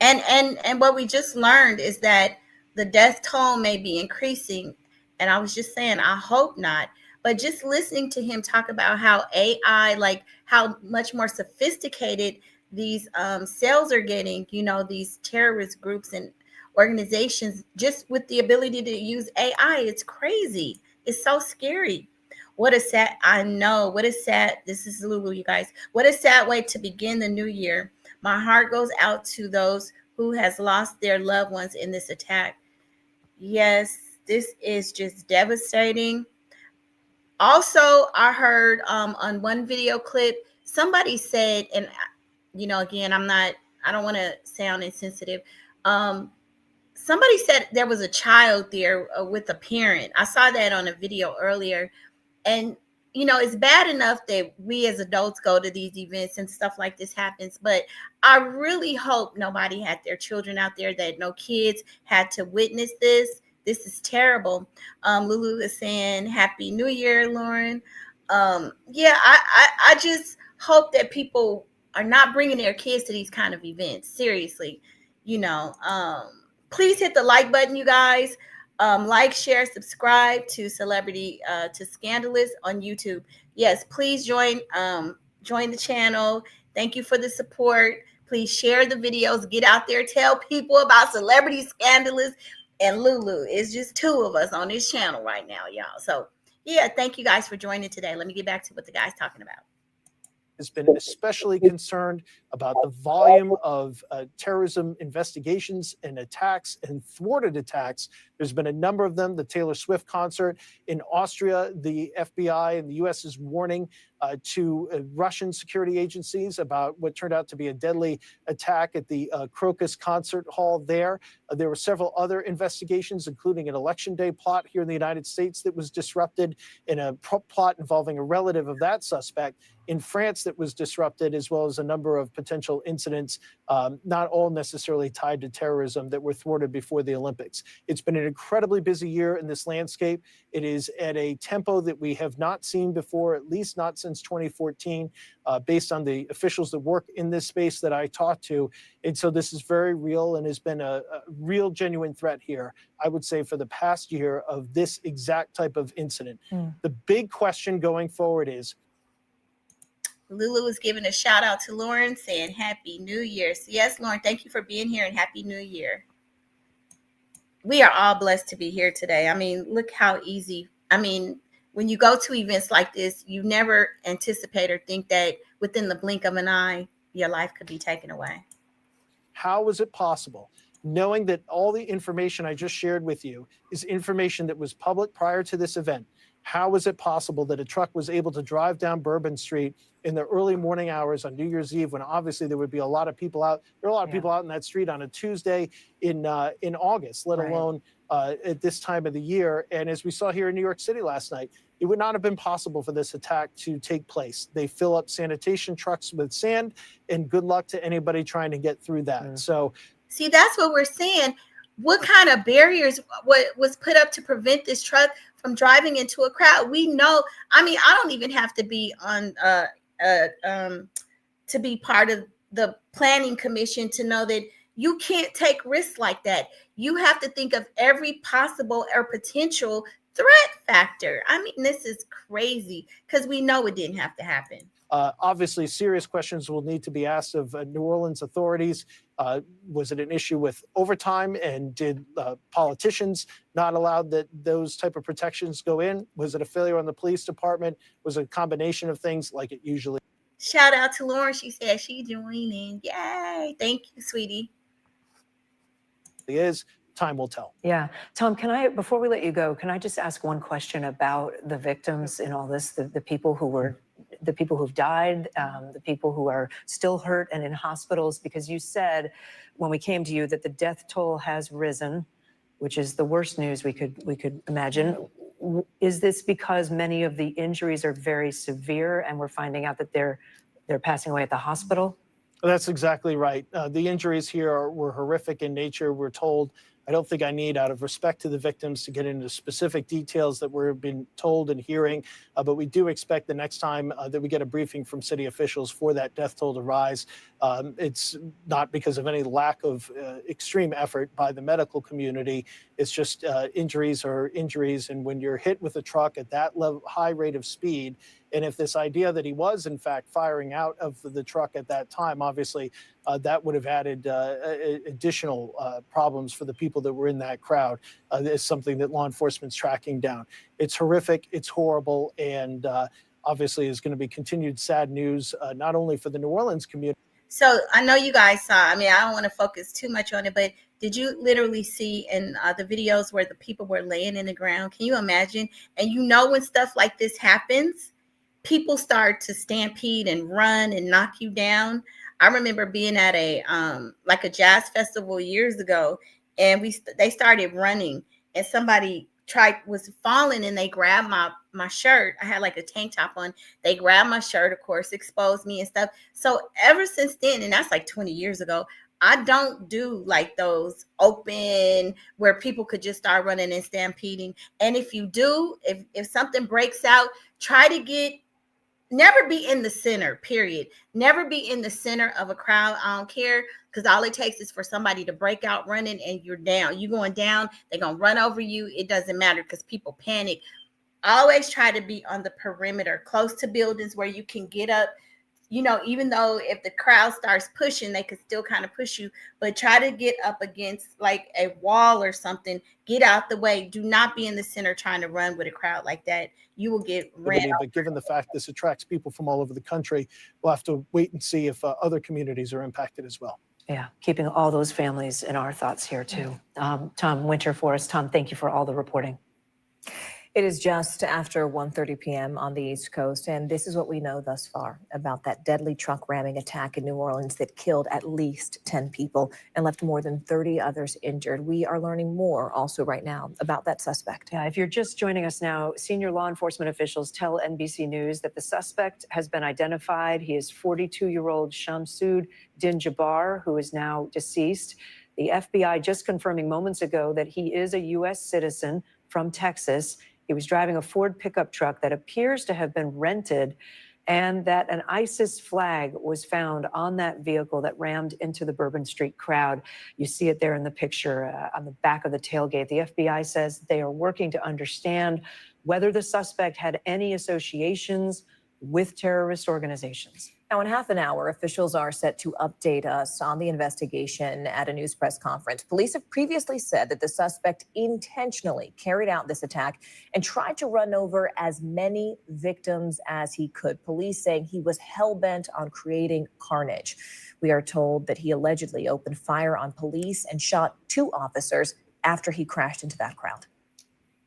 what we just learned is that the death toll may be increasing. And I was just saying, I hope not. But just listening to him talk about how AI, like how much more sophisticated these cells are getting, these terrorist groups and organizations, just with the ability to use AI, it's crazy. It's so scary. What a sad, I know, what a sad, this is Lulu, you guys. What a sad way to begin the new year. My heart goes out to those who has lost their loved ones in this attack. Yes, this is just devastating. Also, I heard on one video clip, somebody said, and again, I don't want to sound insensitive. Somebody said there was a child there with a parent. I saw that on a video earlier. And, it's bad enough that we as adults go to these events and stuff like this happens. But I really hope nobody had their children out there, that no kids had to witness this. This is terrible. Lulu is saying Happy New Year, Lauren. Yeah, I just hope that people are not bringing their kids to these kind of events. Seriously, please hit the like button, you guys. Like, share, subscribe to Celebrity to Scandalous on YouTube. Yes, please join the channel. Thank you for the support. Please share the videos. Get out there. Tell people about Celebrity Scandalous and Lulu. It's just 2 of us on this channel right now, y'all. So, yeah, thank you guys for joining today. Let me get back to what the guy's talking about. Has been especially concerned about the volume of terrorism investigations and attacks and thwarted attacks There's been a number of them. The Taylor Swift concert in Austria, the FBI and the U.S. is warning to Russian security agencies about what turned out to be a deadly attack at the Crocus concert hall there. There were several other investigations, including an election day plot here in the United States that was disrupted, in a plot involving a relative of that suspect in France that was disrupted, as well as a number of potential incidents, not all necessarily tied to terrorism, that were thwarted before the Olympics. It's been an incredibly busy year in this landscape. It is at a tempo that we have not seen before, at least not since 2014, based on the officials that work in this space that I talked to. And so this is very real and has been a real genuine threat here, I would say, for the past year of this exact type of incident. The big question going forward is, Lulu is giving a shout out to Lauren, saying Happy New Year. So yes, Lauren, thank you for being here and Happy New Year. We are all blessed to be here today. I mean, look how easy. I mean, when you go to events like this, you never anticipate or think that within the blink of an eye, your life could be taken away. how was it possible, knowing that all the information I just shared with you is information that was public prior to this event? How was it possible that a truck was able to drive down Bourbon Street in the early morning hours on New Year's Eve, when obviously there would be a lot of people out? There are a lot of people out in that street on a Tuesday in August, let alone at this time of the year. And as we saw here in New York City last night, it would not have been possible for this attack to take place. They fill up sanitation trucks with sand, and good luck to anybody trying to get through that. So, see, that's what we're saying. What kind of barriers was put up to prevent this truck from driving into a crowd? We know. I mean, I don't even have to be on to be part of the planning commission to know that you can't take risks like that. You have to think of every possible or potential threat factor. I mean, this is crazy because we know it didn't have to happen. Obviously, serious questions will need to be asked of New Orleans authorities. Was it an issue with overtime, and did politicians not allow that those type of protections go in? Was it a failure on the police department? Was it a combination of things like it usually Shout out to Lauren. She said she joining. Yay. Thank you, sweetie. is? Time will tell. Yeah. Tom, can I, before we let you go, can I just ask one question about the victims in all this, the people who were, the people who've died, the people who are still hurt and in hospitals? Because you said when we came to you that the death toll has risen, which is the worst news we could imagine. Is this because many of the injuries are very severe and we're finding out that they're passing away at the hospital? That's exactly right. The injuries here were horrific in nature, we're told. I don't think I need, out of respect to the victims, to get into specific details that we've been told and hearing, but we do expect the next time that we get a briefing from city officials for that death toll to rise. It's not because of any lack of extreme effort by the medical community. It's just injuries are injuries, and when you're hit with a truck at that high rate of speed, and if this idea that he was in fact firing out of the truck at that time, obviously that would have added additional problems for the people that were in that crowd. Is something that law enforcement's tracking down. It's horrific, it's horrible, and obviously is going to be continued sad news, not only for the New Orleans community. So I know you guys saw, I mean, I don't want to focus too much on it, but did you literally see in the videos where the people were laying in the ground? Can you imagine? And you know, when stuff like this happens, people start to stampede and run and knock you down. I remember being at a like a jazz festival years ago, and they started running, and somebody was falling, and they grabbed my shirt. I had like a tank top on. They grabbed my shirt, of course, exposed me and stuff. So ever since then, and that's like 20 years ago, I don't do like those open where people could just start running and stampeding. And if you do, if something breaks out, try to never be in the center, period. Never be in the center of a crowd. I don't care, because all it takes is for somebody to break out running and you're down. You're going down. They're going to run over you. It doesn't matter because people panic. Always try to be on the perimeter, close to buildings where you can get up. You know, even though if the crowd starts pushing, they could still kind of push you, but try to get up against like a wall or something. Get out the way. Do not be in the center trying to run with a crowd like that. You will get ran over. But given the fact this attracts people from all over the country, we'll have to wait and see if other communities are impacted as well. Yeah, keeping all those families in our thoughts here too. Tom Winter for us. Tom, thank you for all the reporting. It is just after 1:30 p.m. on the East Coast, and this is what we know thus far about that deadly truck ramming attack in New Orleans that killed at least 10 people and left more than 30 others injured. We are learning more also right now about that suspect. Yeah, if you're just joining us now, senior law enforcement officials tell NBC News that the suspect has been identified. He is 42-year-old Shamsud Din Jabbar, who is now deceased. The FBI just confirming moments ago that he is a U.S. citizen from Texas. He was driving a Ford pickup truck that appears to have been rented, and that an ISIS flag was found on that vehicle that rammed into the Bourbon Street crowd. You see it there in the picture on the back of the tailgate. The FBI says they are working to understand whether the suspect had any associations with terrorist organizations. Now, in half an hour, officials are set to update us on the investigation at a news press conference. Police have previously said that the suspect intentionally carried out this attack and tried to run over as many victims as he could. Police saying he was hell-bent on creating carnage. We are told that he allegedly opened fire on police and shot 2 officers after he crashed into that crowd.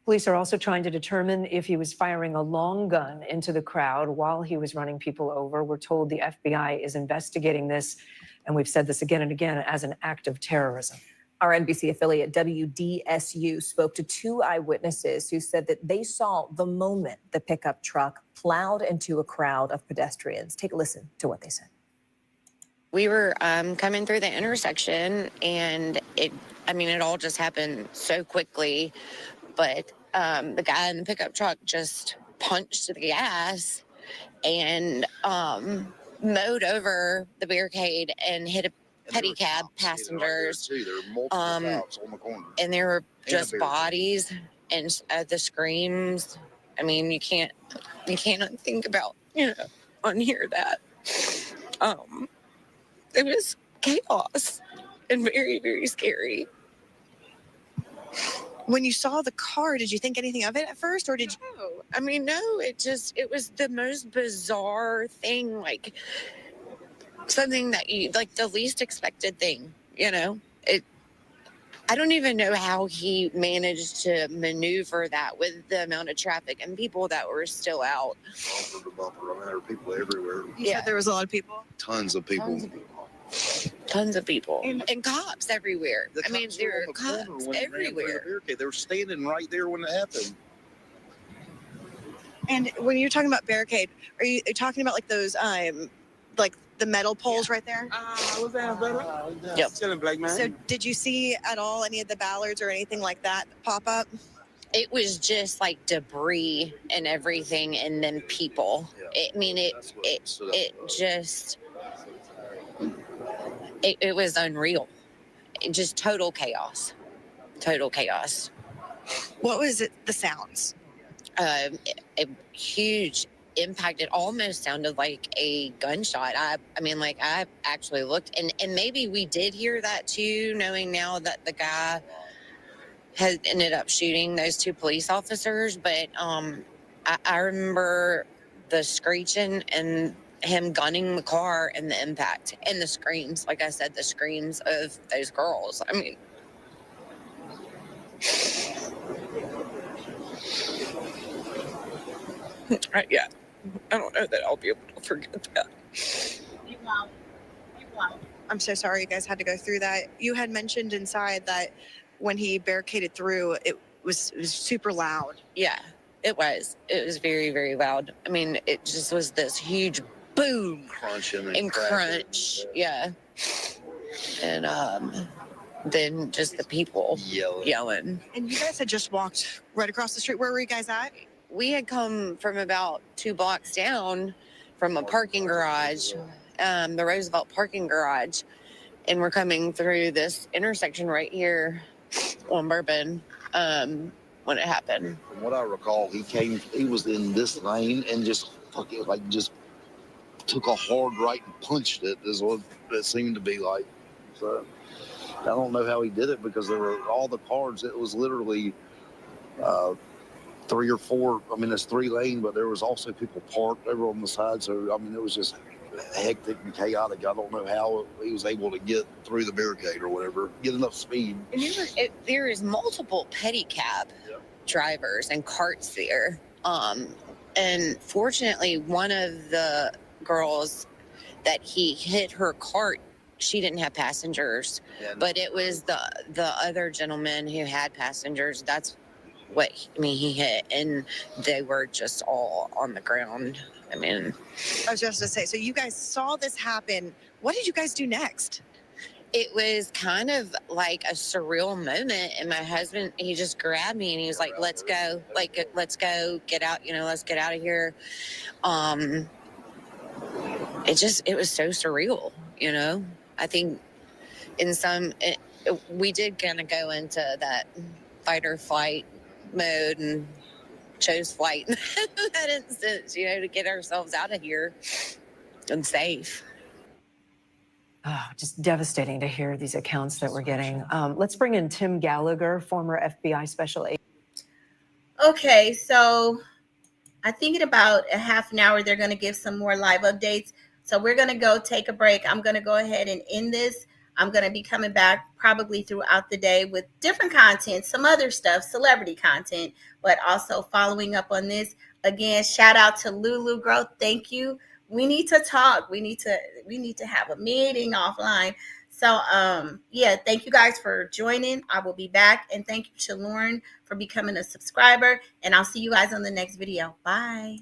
Police are also trying to determine if he was firing a long gun into the crowd while he was running people over. We're told the FBI is investigating this, and we've said this again and again, as an act of terrorism. Our NBC affiliate WDSU spoke to 2 eyewitnesses who said that they saw the moment the pickup truck plowed into a crowd of pedestrians. Take a listen to what they said. We were coming through the intersection, and it all just happened so quickly. But the guy in the pickup truck just punched the gas and mowed over the barricade and hit a pedicab passengers. And there were just bodies and the screams. I mean, you cannot think about, unhear that. It was chaos and very, very scary. When you saw the car, did you think anything of it at first, or did you? No, it was the most bizarre thing, like something that you, like the least expected thing, I don't even know how he managed to maneuver that with the amount of traffic and people that were still out. Bumper to bumper. I mean, there were people everywhere. You said there was a lot of people? Tons of people. Tons of people. And cops everywhere. There were cops everywhere. They were standing right there when it happened. And when you're talking about barricade, are you talking about like those, like the metal poles right there? Was that better? Yep. Chilling, black man. So did you see at all any of the ballards or anything like that pop up? It was just like debris and everything, and then people. It was unreal. Just total chaos. Total chaos. What was it? The sounds? A huge impact. It almost sounded like a gunshot. I actually looked, and maybe we did hear that too, knowing now that the guy has ended up shooting those 2 police officers. But I remember the screeching and him gunning the car and the impact and the screams. Like I said, the screams of those girls. Yeah, I don't know that I'll be able to forget that. You won't. I'm so sorry you guys had to go through that. You had mentioned inside that when he barricaded through, it was super loud. Yeah, it was. It was very, very loud. It just was this huge boom, Crunching and crunch. Yeah. And then just the people yelling. And you guys had just walked right across the street. Where were you guys at? We had come from about 2 blocks down from a parking garage, the Roosevelt parking garage, and we're coming through this intersection right here on Bourbon when it happened. From what I recall, he was in this lane and just took a hard right and punched it, is what it seemed to be like. So I don't know how he did it, because there were all the cars. It was literally 3 or 4. It's 3 lane, but there was also people parked over on the side. So it hectic and chaotic. I don't know how he was able to get through the barricade or whatever, get enough speed. And there is multiple pedicab drivers and carts there. And fortunately, one of the girls that he hit her cart, she didn't have passengers, but it was the other gentleman who had passengers. That's what he hit, and they were just all on the ground. I mean, I was just to say, so you guys saw this happen. What did you guys do next? it was kind of like a surreal moment, and my husband, he just grabbed me and he was like, let's go, let's go, get out, let's get out of here. It was so surreal. I think we did kind of go into that fight or flight mode and chose flight in that instance, to get ourselves out of here and safe. Oh, just devastating to hear these accounts that we're getting. Let's bring in Tim Gallagher, former FBI special agent. Okay, so I think in about a half an hour, they're going to give some more live updates. So we're going to go take a break. I'm going to go ahead and end this. I'm going to be coming back probably throughout the day with different content, some other stuff, celebrity content, but also following up on this. Again, shout out to Lulu Growth. Thank you. We need to talk. We need to have a meeting offline. So yeah, thank you guys for joining. I will be back, and thank you to Lauren for becoming a subscriber, and I'll see you guys on the next video. Bye.